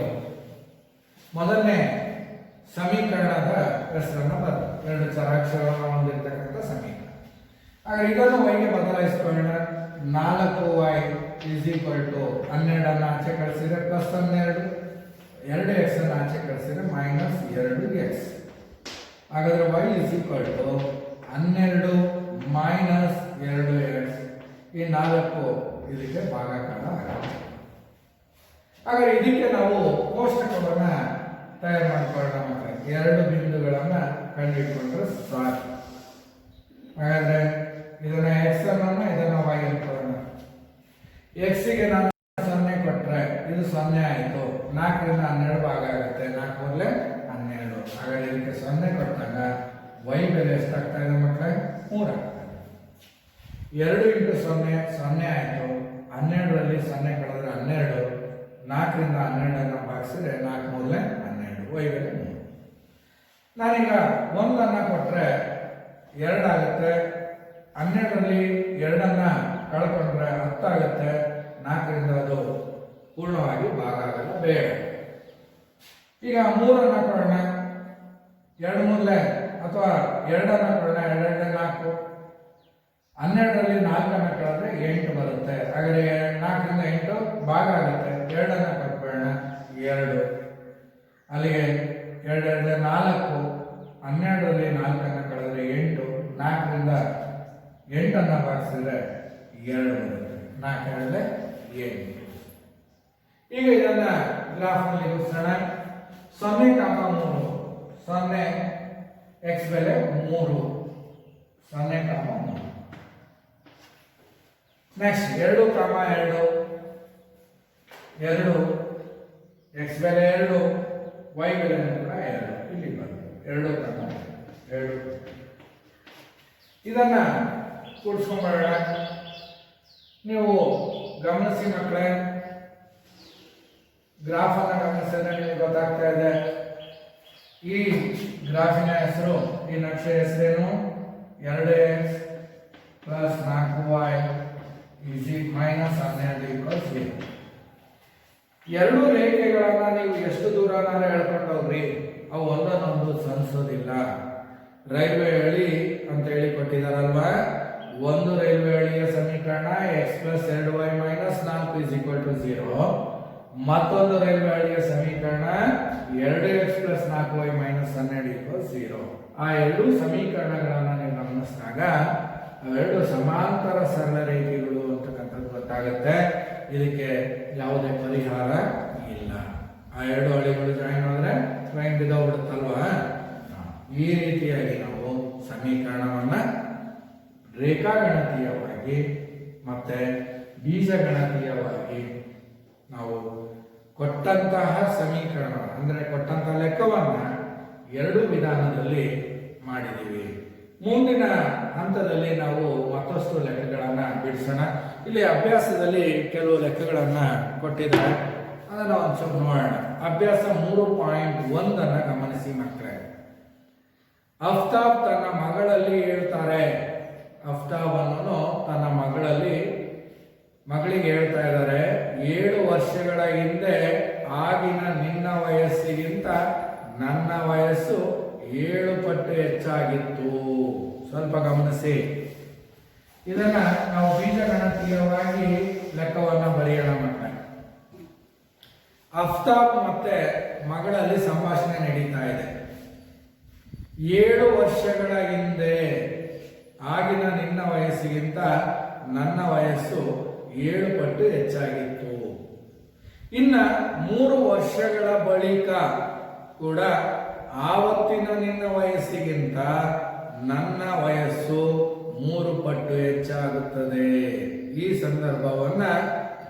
ಮೊದಲನೇ ಸಮೀಕರಣದ ಹೆಸರನ್ನು ಬರ್ತದೆ. 2 ಚರಾಕ್ಷರವನ್ನು ಹೊಂದಿರತಕ್ಕಂಥ ಸಮೀಕರಣ. ಹಾಗಾದ್ರೆ ಇದನ್ನು ವೈಗೆ ಬದಲಾಯಿಸಿಕೊಳ್ಳೋಣ. 4y ಇಸ್ ಈಕ್ವಲ್ ಟು 12 ಆಚೆ ಕಳಿಸಿದ್ರೆ ಪ್ಲಸ್ 12, 2x ಅನ್ನು ಆಚೆ ಕಳಿಸಿದ್ರೆ ಮೈನಸ್ 2x. ಹಾಗಾದ್ರೆ y is equal to 12 minus 2x. ಈ 4 ಇದಕ್ಕೆ ಭಾಗಾಕಾರ ಆಗುತ್ತೆ. ಹಾಗಾದ್ರೆ ಇದಕ್ಕೆ ನಾವು ಕೋಷ್ಟಕವನ್ನ ತಯಾರು ಮಾಡ್ಕೊಳ್ಳೋಣ ಮಕ್ಕಳೇ. 2 ಬಿಂದುಗಳನ್ನ ಕಂಡುಹಿಡ್ಕೊಂಡ್ರೆ ಸಾಕು. ಹಾಗಾದ್ರೆ ಇದನ್ನ ಎಕ್ಸ್ ಅನ್ನ ಇದನ್ನ ವೈ ಅನ್ಕೊಳ್ಳೋಣ. ಎಕ್ಸಿಗೆ ನಾನು 0 ಕೊಟ್ರೆ ಇದು 0 ಆಯಿತು. 4ರಿಂದ 12 ಭಾಗ ಆಗುತ್ತೆ. 4 ಮೊದಲೇ 12. ಹಾಗಾದ್ರೆ ಇದಕ್ಕೆ 0 ಕೊಟ್ಟಾಗ ವೈ ಬೆಲೆ ಎಷ್ಟಾಗ್ತಾ ಇದೆ ಮಕ್ಕಳೇ? 3 ಆಗ್ತಾ ಇದೆ. 2 ಇಂಟು 0 0 ಆಯಿತು. 12ರಲ್ಲಿ 0 ಕಳೆದ್ರೆ 12. 4ರಿಂದ 12 ಭಾಗಿಸಿದ್ರೆ 4 ಮೊದಲೇ 12, ವೈ ಬೆಲೆ 3. ನಾನೀಗ 1 ಕೊಟ್ರೆ 2 ಆಗುತ್ತೆ. 12ರಲ್ಲಿ 2 ಕಳ್ಕೊಂಡ್ರೆ 10 ಆಗುತ್ತೆ. 4ರಿಂದ ಅದು ಪೂರ್ಣವಾಗಿ ಭಾಗ ಆಗಲ್ಲ, ಬೇಡ. ಈಗ 3 ಕೊಡೋಣ. 2 ಮೊದಲೇ ಅಥವಾ 2 ಕೊಡೋಣ. 2 4. 12ರಲ್ಲಿ 4 ಕಳೆದ್ರೆ 8 ಬರುತ್ತೆ. ಹಾಗಾದ್ರೆ 4ರಿಂದ 8 ಭಾಗ ಆಗುತ್ತೆ. 2 ಕೊಟ್ಬಿಡೋಣ. 2 ಅಲ್ಲಿಗೆ 2 4. 12ರಲ್ಲಿ 4 ಕಳೆದ್ರೆ 8. 4ರಿಂದ 8 ಭಾಗಿಸಿದ್ರೆ 2 ಬರುತ್ತೆ. 4 2 8. ಈಗ ಇದನ್ನ ಗ್ರಾಫ್ ನಲ್ಲಿ ಗುರುತಿಸೋಣ. 0,3 0 x ಬೆಲೆ 3 0,3. ನೆಕ್ಸ್ಟ್ 2,2 2 x ಬೆಲೆ 2, y ಬೆಲೆ ಕೂಡ 2. ಇಲ್ಲಿ ಬರುತ್ತೆ 2,2. ಇದನ್ನ ಕೂಡಿಸ್ಕೊಂಡ್ಬರೋಣ. ನೀವು ಗಮನಿಸಿ ಮಕ್ಕಳೇ, ಗ್ರಾಫ್ ಅನ್ನ ಗಮನಿಸಿದ್ರೆ ನಿಮಗೆ ಗೊತ್ತಾಗ್ತಾ ಇದೆ. ಈ ಗ್ರಾಫಿನ ಹೆಸರು, ಈ ನಕ್ಷೆ ಹೆಸರೇನು? 2x plus 4y minus 12 = 0. 2 ರೇಖೆಗಳನ್ನ ನೀವು ಎಷ್ಟು ದೂರನಾರ ಹೇಳ್ಕೊಂಡು ಹೋಗ್ರಿ, ಅವು ಒಂದನ್ನೊಂದು ಸಂಸೋದಿಲ್ಲ. ರೈಲ್ವೆ ಹಳಿ ಅಂತ ಹೇಳಿ ಕೊಟ್ಟಿದಾರಲ್ವಾ, ಒಂದು ರೈಲ್ವೆ ಹಳಿಯ ಸಮೀಕರಣ x ಪ್ಲಸ್ 2y ಮೈನಸ್ 4 = 0. ಮತ್ತೊಂದು ರೈಲ್ವೆ ಹಳಿಯ ಸಮೀಕರಣ 2x ಪ್ಲಸ್ 4y ಮೈನಸ್ 12 = 0. ಆ 2 ಸಮೀಕರಣಗಳನ್ನ ನೀವು ಗಮನಿಸಿದಾಗ ಅವೆರಡು ಸಮಾಂತರ ಸರಳ ರೇಖೆಗಳು ಅಂತಕ್ಕಂಥದ್ದು ಗೊತ್ತಾಗುತ್ತೆ. ಇದಕ್ಕೆ ಯಾವುದೇ ಪರಿಹಾರ ಇಲ್ಲ. ಆ 2 ಹಳಿಗಳು ಜಾಯಿನ್ ಆದ್ರೆ ಟ್ರೈನ್ ಬಿದ್ದೋಗ್ಬಿಡುತ್ತಲ್ವಾ. ಈ ರೀತಿಯಾಗಿ ನಾವು ಸಮೀಕರಣವನ್ನ ರೇಖಾಗಣತೀಯವಾಗಿ ಮತ್ತೆ ಬೀಜಗಣತೀಯವಾಗಿ ನಾವು ಕೊಟ್ಟಂತಹ ಸಮೀಕರಣ ಅಂದ್ರೆ ಕೊಟ್ಟಂತಹ ಲೆಕ್ಕವನ್ನ 2 ವಿಧಾನದಲ್ಲಿ ಮಾಡಿದ್ದೀವಿ. ಮುಂದಿನ ಹಂತದಲ್ಲಿ ನಾವು ಮತ್ತಷ್ಟು ಲೆಕ್ಕಗಳನ್ನು ಬಿಡಿಸೋಣ. ಇಲ್ಲಿ ಅಭ್ಯಾಸದಲ್ಲಿ ಕೆಲವು ಲೆಕ್ಕಗಳನ್ನು ಕೊಟ್ಟಿದ್ದಾರೆ, ಅದನ್ನು ಒಂಚೂರು ನೋಡೋಣ. ಅಭ್ಯಾಸ 3.1 ಗಮನಿಸಿ ಮಕ್ಕಳೇ. ಅಫ್ತಾಬ್ ತನ್ನ ಮಗಳಲ್ಲಿ ಹೇಳ್ತಾರೆ. ಅಫ್ತಾಬ್ ಅನ್ನೋನು ತನ್ನ ಮಗಳಿಗೆ ಹೇಳ್ತಾ ಇದ್ದಾರೆ, 7 ವರ್ಷಗಳ ಹಿಂದೆ ಆಗಿನ ನಿನ್ನ ವಯಸ್ಸಿಗಿಂತ ನನ್ನ ವಯಸ್ಸು 7 ಪಟ್ಟು ಹೆಚ್ಚಾಗಿತ್ತು. ಸ್ವಲ್ಪ ಗಮನಿಸಿ. ಇದನ್ನ ನಾವು ಬೀಜಗಣಿತೀಯವಾಗಿ ಲೆಕ್ಕವನ್ನ ಬರೆಯೋಣ ಮಕ್ಕಳೇ. ಅಫ್ತಾಬ್ ಮತ್ತೆ ಮಗಳಲ್ಲಿ ಸಂಭಾಷಣೆ ನಡೀತಾ ಇದೆ. 7 ವರ್ಷಗಳ ಹಿಂದೆ ಆಗಿನ ನಿನ್ನ ವಯಸ್ಸಿಗಿಂತ ನನ್ನ ವಯಸ್ಸು 7 ಪಟ್ಟು ಹೆಚ್ಚಾಗಿತ್ತು. ಇನ್ನ 3 ವರ್ಷಗಳ ಬಳಿಕ ಕೂಡ ಆವತ್ತಿನ ನಿನ್ನ ವಯಸ್ಸಿಗಿಂತ ನನ್ನ ವಯಸ್ಸು 3 ಪಟ್ಟು ಹೆಚ್ಚಾಗುತ್ತದೆ. ಈ ಸಂದರ್ಭವನ್ನ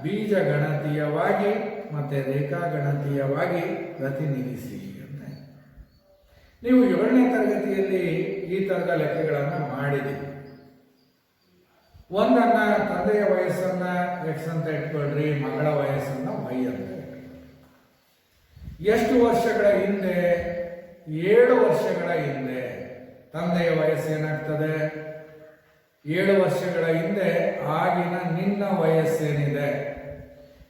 ಬೀಜಗಣಿತೀಯವಾಗಿ ಮತ್ತೆ ರೇಖಾಗಣಿತೀಯವಾಗಿ ಪ್ರತಿನಿಧಿಸಿ ಅಂತ. ನೀವು 7ನೇ ತರಗತಿಯಲ್ಲಿ ಈ ತರದ ಲೆಕ್ಕಗಳನ್ನು ಮಾಡಿದ್ದೀರಿ. ಒಂದನ್ನ ತಂದೆಯ ವಯಸ್ಸನ್ನ X ಅಂತ ಇಟ್ಕೊಳ್ರಿ, ಮಗಳ ವಯಸ್ಸನ್ನ Y ಅಂತ ಇಟ್ಕೊಳ್ರಿ. ಎಷ್ಟು ವರ್ಷಗಳ ಹಿಂದೆ? 7 ವರ್ಷಗಳ ಹಿಂದೆ. ತಂದೆಯ ವಯಸ್ಸು ಏನಾಗ್ತದೆ? 7 ವರ್ಷಗಳ ಹಿಂದೆ ಆಗಿನ ನಿನ್ನ ವಯಸ್ಸೇನಿದೆ.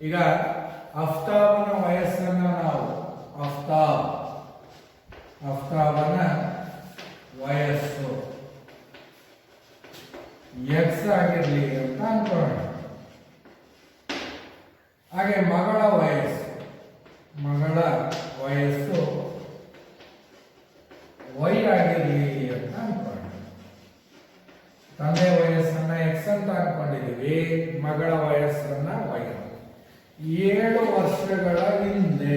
ಈಗ ಅಫ್ತಾಬನ ವಯಸ್ಸನ್ನ ನಾವು ಅಫ್ತಾಬನ ವಯಸ್ಸು X ಆಗಿರ್ಲಿ ಅಂತ ಅನ್ಕೊಳ್ಳೋಣ. ಹಾಗೆ ಮಗಳ ವಯಸ್ಸು Y ಆಗಿರ್ಲಿ ಅಂತ ಅನ್ಕೊಳ್ಳೋಣ. ತಂದೆ ವಯಸ್ಸನ್ನ X ಅಂತ ಅನ್ಕೊಂಡಿದೀವಿ, ಮಗಳ ವಯಸ್ಸನ್ನ Y. 7 ವರ್ಷಗಳ ಹಿಂದೆ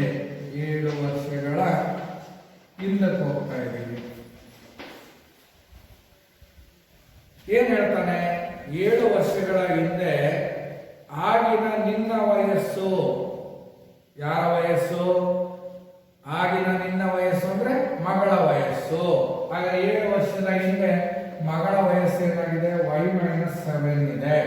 ಹಿಂದಕ್ಕೆ ಹೋಗ್ತಾ ಇದ್ದೀವಿ. ಏನ್ ಹೇಳ್ತಾನೆ? 7 ವರ್ಷಗಳ ಹಿಂದೆ ಆಗಿನ ನಿನ್ನ ವಯಸ್ಸು. ಯಾರ ವಯಸ್ಸು? ಆಗಿನ ನಿನ್ನ ವಯಸ್ಸು ಅಂದ್ರೆ ಮಗಳ ವಯಸ್ಸು. ಆಗ 7 ವರ್ಷದ ಹಿಂದೆ ಮಗಳ ವಯಸ್ಸು ಏನಾಗಿದೆ? Y-7 ಇದೆ.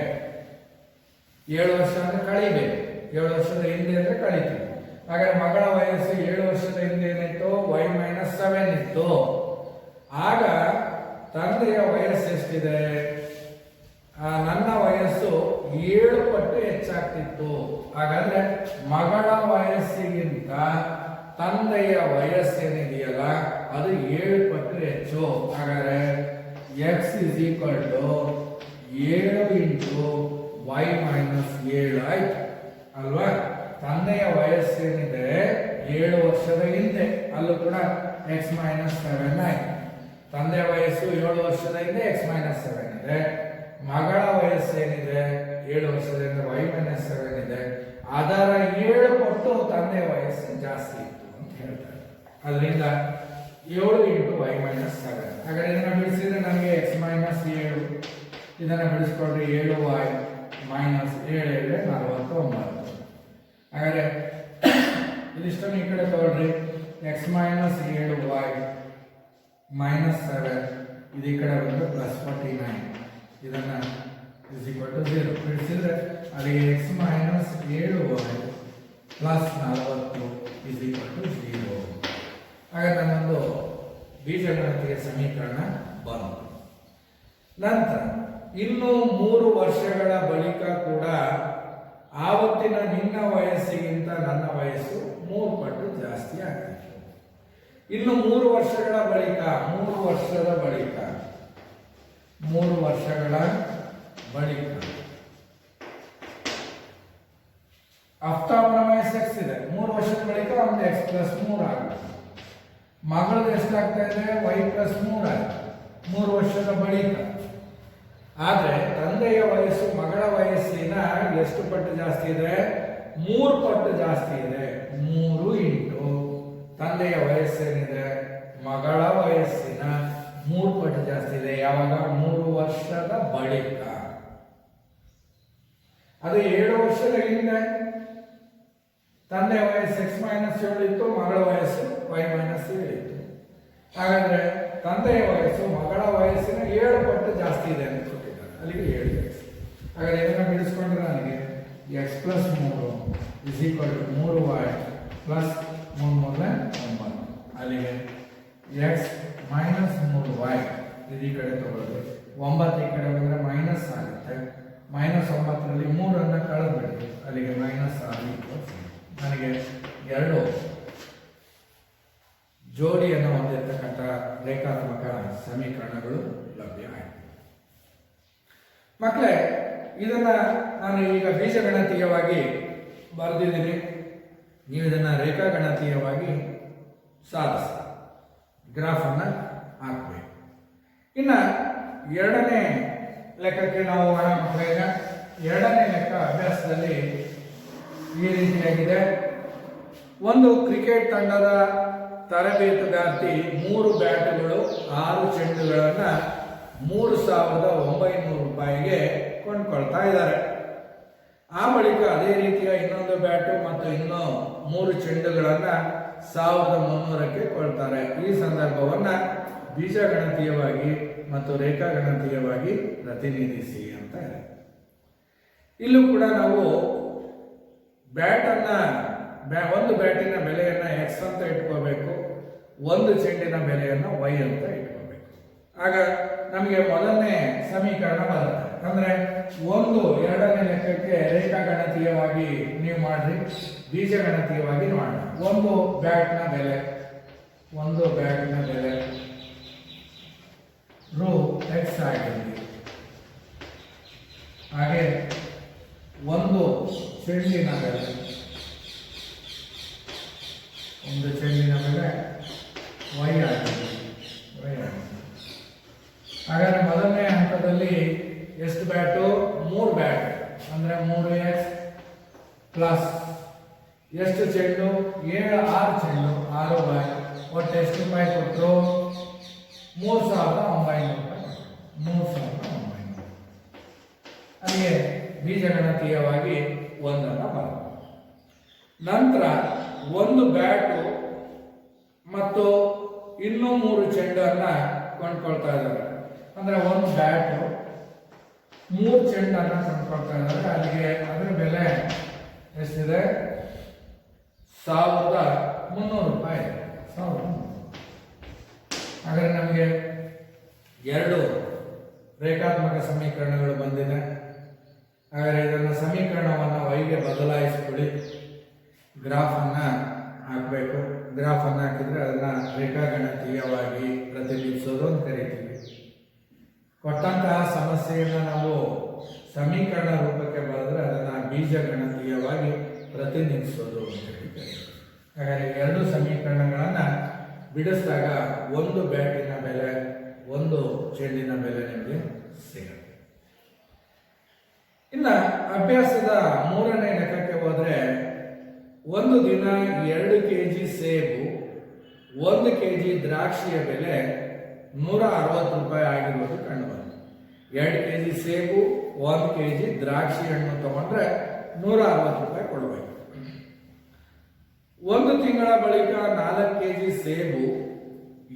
7 ವರ್ಷ ಅಂದ್ರೆ ಕಳಿಬೇಕು. 7 ವರ್ಷದ ಹಿಂದೆ ಅಂದ್ರೆ ಕಳಿತೀವಿ. ಹಾಗಾದ್ರೆ ಮಗಳ ವಯಸ್ಸು 7 ವರ್ಷದ ಹಿಂದೆ ಏನಿತ್ತು? Y-7 ಇತ್ತು. ಆಗ ತಂದೆಯ ವಯಸ್ಸು ಎಷ್ಟಿದೆ? ನನ್ನ ವಯಸ್ಸು 7 ಪಟ್ಟು ಹೆಚ್ಚಾಗ್ತಿತ್ತು. ಹಾಗಾದ್ರೆ ಮಗಳ ವಯಸ್ಸಿಗಿಂತ ತಂದೆಯ ವಯಸ್ಸೇನಿದೆಯಲ್ಲ ಅದು 7 ಪಟ್ಟು ಹೆಚ್ಚು. ಹಾಗಾದ್ರೆ X = 7 × Y-7 ಆಯ್ತು ಅಲ್ವಾ? ತಂದೆಯ ವಯಸ್ಸೇನಿದೆ 7 ವರ್ಷದ ಹಿಂದೆ, ಅಲ್ಲೂ ಕೂಡ X-7 ಆಯ್ತು. ತಂದೆಯ ವಯಸ್ಸು 7 ವರ್ಷದ ಹಿಂದೆ X-7 ಇದೆ. ಮಗಳ ವಯಸ್ಸೇನಿದೆ 7 ವರ್ಷದಿಂದ Y-7 ಇದೆ. ಅದರ 7 ಪಟ್ಟು ತಂದೆಯ ವಯಸ್ಸು ಜಾಸ್ತಿ ಇತ್ತು ಅಂತ ಹೇಳ್ತಾರೆ. ಅದರಿಂದ 7 × Y-7. ಹಾಗಾದ್ರೆ ಇದನ್ನ ಬಿಡಿಸಿದ್ರೆ ನಮಗೆ X-7, ಇದನ್ನ ಬಿಡಿಸ್ಕೊಂಡ್ರೆ 7Y -7 49. ಹಾಗಾದ್ರೆ ಇದಿಷ್ಟನ್ನು ಈ ಕಡೆ ತಗೊಳ್ರಿ. X-7Y -7 ಇದು ಈ ಕಡೆ ಬಂದು +49. ಇದನ್ನ =0 ಬಿಡಿಸಿದ್ರೆ ಅಲ್ಲಿಗೆ X-7Y +40 =0. ಹಾಗಾದ್ರೆ ನಮ್ಮೊಂದು ಬೀಜಗಣಿತೀಯ ಸಮೀಕರಣ ಬಂತು. ನಂತರ ಇನ್ನು 3 ವರ್ಷಗಳ ಬಳಿಕ ಕೂಡ ಆವತ್ತಿನ ನಿನ್ನ ವಯಸ್ಸಿಗಿಂತ ನನ್ನ ವಯಸ್ಸು 3 ಪಟ್ಟು ಜಾಸ್ತಿ ಆಗ್ತಿತ್ತು. ಇನ್ನು 3 ವರ್ಷಗಳ ಬಳಿಕ ಅಫ್ತಾಬನ ವಯಸ್ಸು X ಇದೆ. 3 ವರ್ಷದ ಬಳಿಕ ಒಂದು X+3 ಆಗುತ್ತೆ. ಮಗಳದ್ದು ಎಷ್ಟಾಗ್ತಾ ಇದೆ? Y+3 ಆಗುತ್ತೆ 3 ವರ್ಷದ ಬಳಿಕ. ಆದ್ರೆ ತಂದೆಯ ವಯಸ್ಸು ಮಗಳ ವಯಸ್ಸಿನ ಎಷ್ಟು ಪಟ್ಟು ಜಾಸ್ತಿ ಇದೆ? 3 ಪಟ್ಟು ಜಾಸ್ತಿ ಇದೆ. 3 × ತಂದೆಯ ವಯಸ್ಸೇನಿದೆ ಮಗಳ ವಯಸ್ಸಿನ 3 ಪಟ್ಟು ಜಾಸ್ತಿ ಇದೆ. ಯಾವಾಗ? 3 ವರ್ಷದ ಬಳಿಕ. ಅದು 7 ವರ್ಷದ ಹಿಂದೆ ತಂದೆಯ ವಯಸ್ಸು X-7 ಇತ್ತು, ಮಗಳ ವಯಸ್ಸು Y-7 ಇತ್ತು. ಹಾಗಾದ್ರೆ ತಂದೆಯ ವಯಸ್ಸು ಮಗಳ ವಯಸ್ಸಿನ 7 ಪಟ್ಟು ಜಾಸ್ತಿ ಇದೆ ಅಂತ ಕೊಟ್ಟಿದ್ದಾರೆ. ಅಲ್ಲಿಗೆ 7 x. ಹಾಗಾದ್ರೆ ಇದನ್ನ ಬಿಡಿಸ್ಕೊಂಡ್ರೆ ನನಗೆ x plus 3 is equal to 3y plus 3 9. ಅಲ್ಲಿಗೆ x ಮೈನಸ್ 3y ಇದು ಈ ಕಡೆ ತಗೊಳ್ಳಿ. 9 ಈ ಕಡೆ ಬಂದರೆ ಮೈನಸ್ ಆಗುತ್ತೆ. ಮೈನಸ್ 9ರಲ್ಲಿ 3 ಕಳೆದ್ಬಿಡಿ. ಅಲ್ಲಿಗೆ ಮೈನಸ್ 6 ನನಗೆ 2 ಜೋಡಿಯನ್ನು ಹೊಂದಿರತಕ್ಕಂಥ ರೇಖಾತ್ಮಕ ಸಮೀಕರಣಗಳು ಲಭ್ಯ ಆಯಿತು. ಮಕ್ಕಳೇ, ಇದನ್ನ ನಾನು ಈಗ ಬೀಜಗಣಿತೀಯವಾಗಿ ಬರೆದಿದ್ದೀನಿ. ನೀವು ಇದನ್ನು ರೇಖಾಗಣಿತೀಯವಾಗಿ ಸಾಧಿಸಿ ಗ್ರಾಫನ್ನು ಹಾಕಬೇಕು. ಇನ್ನು ಎರಡನೇ ಲೆಕ್ಕಕ್ಕೆ ನಾವು ಮಕ್ಕಳೀಗ ಎರಡನೇ ಲೆಕ್ಕ ಅಭ್ಯಾಸದಲ್ಲಿ ಈ ರೀತಿಯಾಗಿದೆ. ಒಂದು ಕ್ರಿಕೆಟ್ ತಂಡದ ತರಬೇತುದಾರ್ತಿ 3 ಬ್ಯಾಟುಗಳು 6 ಚೆಂಡುಗಳನ್ನು 3,900 ರೂಪಾಯಿಗೆ ಕೊಂಡ್ಕೊಳ್ತಾ ಇದ್ದಾರೆ. ಆ ಬಳಿಕ ಅದೇ ರೀತಿಯ ಇನ್ನೊಂದು ಬ್ಯಾಟು ಮತ್ತು ಇನ್ನೂ 3 ಚೆಂಡುಗಳನ್ನು 1,300ಕ್ಕೆ ಕೊಳ್ತಾರೆ. ಈ ಸಂದರ್ಭವನ್ನ ಬೀಜಗಣಿತೀಯವಾಗಿ ಮತ್ತು ರೇಖಾಗಣಿತೀಯವಾಗಿ ಪ್ರತಿನಿಧಿಸಿ ಅಂತ ಇದೆ. ಇಲ್ಲೂ ಕೂಡ ನಾವು ಒಂದು ಬ್ಯಾಟಿನ ಬೆಲೆಯನ್ನ x ಅಂತ ಇಟ್ಕೋಬೇಕು, ಒಂದು ಚೆಂಡಿನ ಬೆಲೆಯನ್ನ y ಅಂತ ಇಟ್ಕೋಬೇಕು. ಆಗ ನಮಗೆ ಮೊದಲನೇ ಸಮೀಕರಣ ಬರುತ್ತೆ. ಅಂದ್ರೆ ಎರಡನೇ ಲೆಕ್ಕಕ್ಕೆ ರೇಖಾಗಣಿತೀಯವಾಗಿ ನೀವು ಮಾಡ್ರಿ, ಬೀಜಗಣಿತೀಯವಾಗಿ ಮಾಡಿ. ಒಂದು ಬ್ಯಾಟ್ನ ಬೆಲೆ ರೂ x ಆಗಿರಲಿ. ಹಾಗೆ ಒಂದು ಚೆಂಡಿನ ಬೆಲೆ y ಆಗಿರಲಿ. ಹಾಗಾದ್ರೆ ಮೊದಲನೇ ಹಂತದಲ್ಲಿ ಎಷ್ಟು ಬ್ಯಾಟು? 3 ಬ್ಯಾಟ್ ಅಂದ್ರೆ 3x ಪ್ಲಸ್ ಎಷ್ಟು ಚೆಂಡು? 6 ಚೆಂಡು 6y. ಒಟ್ಟು ಎಷ್ಟು ರೂಪಾಯಿ ಕೊಟ್ಟರು? 3,900 ರೂಪಾಯಿ. 3,900. ಅಲ್ಲಿಗೆ ಬೀಜಗಣಿತೀಯವಾಗಿ ಒಂದನ್ನು ಬರುತ್ತೆ. ನಂತರ ಒಂದು ಬ್ಯಾಟು ಮತ್ತು ಇನ್ನೂ 3 ಚೆಂಡನ್ನ ಕೊಂಡ್ಕೊಳ್ತಾ ಇದ್ದಾರೆ. ಅಂದ್ರೆ ಒಂದು ಬ್ಯಾಟು 3 ಚೆಂಡನ್ನ ಕೊಂಡ್ಕೊಳ್ತಾ ಇದ್ದಾರೆ. ಅಲ್ಲಿಗೆ ಅದರ ಬೆಲೆ ಎಷ್ಟಿದೆ? 1,300 ರೂಪಾಯಿ. 1,300. ಹಾಗಾದ್ರೆ ನಮಗೆ 2 ರೇಖಾತ್ಮಕ ಸಮೀಕರಣಗಳು ಬಂದಿದೆ. ಹಾಗಾದ್ರೆ ಇದನ್ನು ಸಮೀಕರಣವನ್ನು y-ಗೆ ಬದಲಾಯಿಸಿಕೊಳ್ಳಿ. ಗ್ರಾಫನ್ನು ಹಾಕಬೇಕು. ಗ್ರಾಫನ್ನು ಹಾಕಿದ್ರೆ ಅದನ್ನು ರೇಖಾಗಣಿತೀಯವಾಗಿ ಪ್ರತಿನಿಧಿಸೋದು ಅಂತ ಕರಿತೀವಿ. ಕೊಟ್ಟಂತಹ ಸಮಸ್ಯೆಯನ್ನು ನಾವು ಸಮೀಕರಣ ರೂಪಕ್ಕೆ ಬರೆದ್ರೆ ಅದನ್ನು ಬೀಜಗಣಿತೀಯವಾಗಿ ಪ್ರತಿನಿಧಿಸೋದು ಅಂತ ಹೇಳ್ತೀವಿ. ಹಾಗಾಗಿ 2 ಸಮೀಕರಣಗಳನ್ನು ಬಿಡಿಸಿದಾಗ ಒಂದು ಬ್ಯಾಟಿನ ಬೆಲೆ, ಒಂದು ಚೆಂಡಿನ ಬೆಲೆ ನಿಮಗೆ ಸಿಗುತ್ತೆ. ಇನ್ನು ಅಭ್ಯಾಸದ 3ನೇ ಲೆಕ್ಕಕ್ಕೆ ಹೋದರೆ, ಒಂದು ದಿನ 2 kg ಸೇಬು, 1 kg ದ್ರಾಕ್ಷಿಯ ಬೆಲೆ 160 ರೂಪಾಯಿ ಆಗಿರುವುದು ಕಂಡುಬಂತು. 2 kg ಸೇಬು, 1 kg ದ್ರಾಕ್ಷಿ ಹಣ್ಣು ತಗೊಂಡ್ರೆ 160 ರೂಪಾಯಿ ಕೊಡಬೇಕು. 1 ತಿಂಗಳ ಬಳಿಕ 4 kg ಸೇಬು,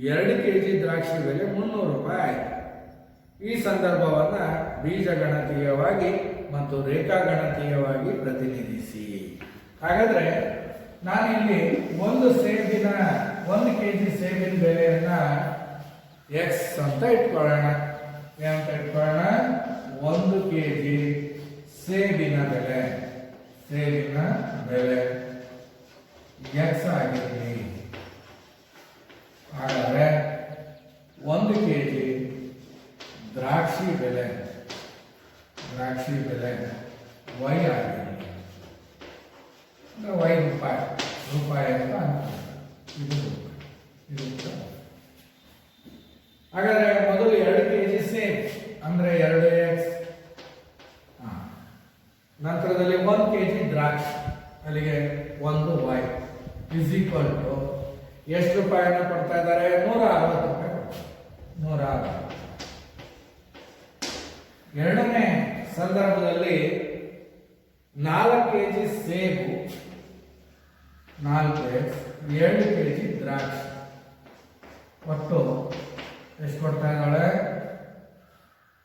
2 kg ದ್ರಾಕ್ಷಿ ಬೆಲೆ 300 ರೂಪಾಯಿ ಆಯಿತು. ಈ ಸಂದರ್ಭವನ್ನು ಬೀಜಗಣಿತೀಯವಾಗಿ ಮತ್ತು ರೇಖಾಗಣಿತೀಯವಾಗಿ ಪ್ರತಿನಿಧಿಸಿ. ಹಾಗಾದ್ರೆ ನಾನಿಲ್ಲಿ 1 kg ಸೇಬಿನ ಬೆಲೆಯನ್ನ x ಅಂತ ಇಟ್ಕೊಳ್ಳೋಣ. ಏನಂತ ಇಟ್ಕೊಳ್ಳೋಣ? 1 kg ಸೇಬಿನ ಬೆಲೆ x ಆಗಿರಲಿ. ಹಾಗಾದ್ರೆ 1 kg ದ್ರಾಕ್ಷಿ ಬೆಲೆ y ಆಗಿರಲಿ. y ರೂಪಾಯಿ ಅಂತ ಇದು. ಹಾಗಾದ್ರೆ ಮೊದಲು 2 kg ಸೇಬ್ ಅಂದ್ರೆ 2x, ನಂತರದಲ್ಲಿ 1 kg ದ್ರಾಕ್ಷಿ, ಅಲ್ಲಿಗೆ 1y ಇಸ್ ಈಕ್ವಲ್ ಟು ಎಷ್ಟು ರೂಪಾಯಿನ ಕೊಡ್ತಾ ಇದ್ದಾರೆ? 160 ರೂಪಾಯಿ. 160. ಎರಡನೇ ಸಂದರ್ಭದಲ್ಲಿ 4 kg ಸೇಬು, 4x, 2 kg ದ್ರಾಕ್ಷಿ, ಒಟ್ಟು ಎಷ್ಟು ಕೊಡ್ತಾ ಇದ್ದಾಳೆ?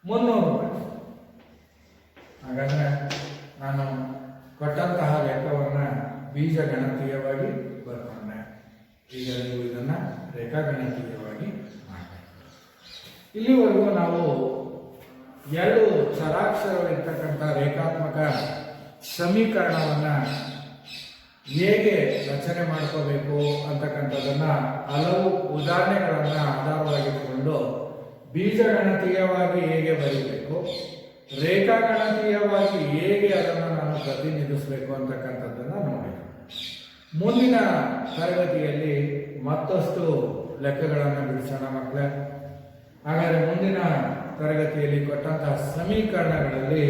300 ರೂಪಾಯಿ. ಹಾಗಾದ್ರೆ ನಾನು ಕೊಟ್ಟಂತಹ ಲೆಕ್ಕವನ್ನು ಬೀಜಗಣಿತೀಯವಾಗಿ ಬರ್ಕೊಂಡೆ. ಈಗ ನೀವು ಇದನ್ನು ರೇಖಾಗಣಿತೀಯವಾಗಿ ಮಾಡಬೇಕು. ಇಲ್ಲಿವರೆಗೂ ನಾವು 2 ಚರಾಕ್ಷರವಿರ್ತಕ್ಕಂಥ ರೇಖಾತ್ಮಕ ಸಮೀಕರಣವನ್ನು ಹೇಗೆ ರಚನೆ ಮಾಡ್ಕೋಬೇಕು ಅಂತಕ್ಕಂಥದ್ದನ್ನು ಹಲವು ಉದಾಹರಣೆಗಳನ್ನು ಆಧಾರವಾಗಿಟ್ಟುಕೊಂಡು ಬೀಜಗಣಿತೀಯವಾಗಿ ಹೇಗೆ ಬರೀಬೇಕು, ರೇಖಾಗಣಿತೀಯವಾಗಿ ಹೇಗೆ ಅದನ್ನು ನಾನು ಪ್ರತಿನಿಧಿಸಬೇಕು ಅಂತಕ್ಕಂಥದ್ದನ್ನು ನೋಡಬೇಕು. ಮುಂದಿನ ತರಗತಿಯಲ್ಲಿ ಮತ್ತಷ್ಟು ಲೆಕ್ಕಗಳನ್ನು ಬಿಡಿಸೋಣ ಮಕ್ಕಳೇ. ಹಾಗಾದರೆ ಮುಂದಿನ ತರಗತಿಯಲ್ಲಿ ಕೊಟ್ಟಂತಹ ಸಮೀಕರಣಗಳಲ್ಲಿ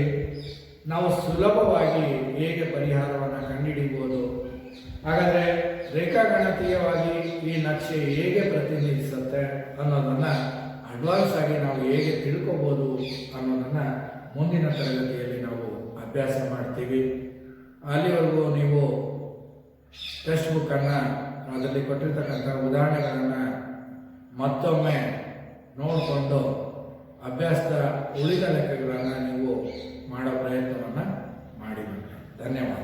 ನಾವು ಸುಲಭವಾಗಿ ಹೇಗೆ ಪರಿಹಾರವನ್ನು ಕಂಡುಹಿಡಿಯಬಹುದು, ಹಾಗಾದರೆ ರೇಖಾಗಣಿತೀಯವಾಗಿ ಈ ನಕ್ಷೆ ಹೇಗೆ ಪ್ರತಿನಿಧಿಸುತ್ತೆ ಅನ್ನೋದನ್ನು ಅಡ್ವಾನ್ಸ್ ಆಗಿ ನಾವು ಹೇಗೆ ತಿಳ್ಕೊಬೋದು ಅನ್ನೋದನ್ನು ಮುಂದಿನ ತರಗತಿಯಲ್ಲಿ ನಾವು ಅಭ್ಯಾಸ ಮಾಡ್ತೀವಿ. ಅಲ್ಲಿವರೆಗೂ ನೀವು ಟೆಕ್ಸ್ಟ್ ಬುಕ್ಕನ್ನು ಅದರಲ್ಲಿ ಕೊಟ್ಟಿರ್ತಕ್ಕಂಥ ಉದಾಹರಣೆಗಳನ್ನು ಮತ್ತೊಮ್ಮೆ ನೋಡಿಕೊಂಡು ಅಭ್ಯಾಸದ ಉಳಿದ ಲೆಕ್ಕಗಳನ್ನು ನೀವು ಮಾಡೋ ಪ್ರಯತ್ನವನ್ನು ಮಾಡಿ. ಧನ್ಯವಾದ.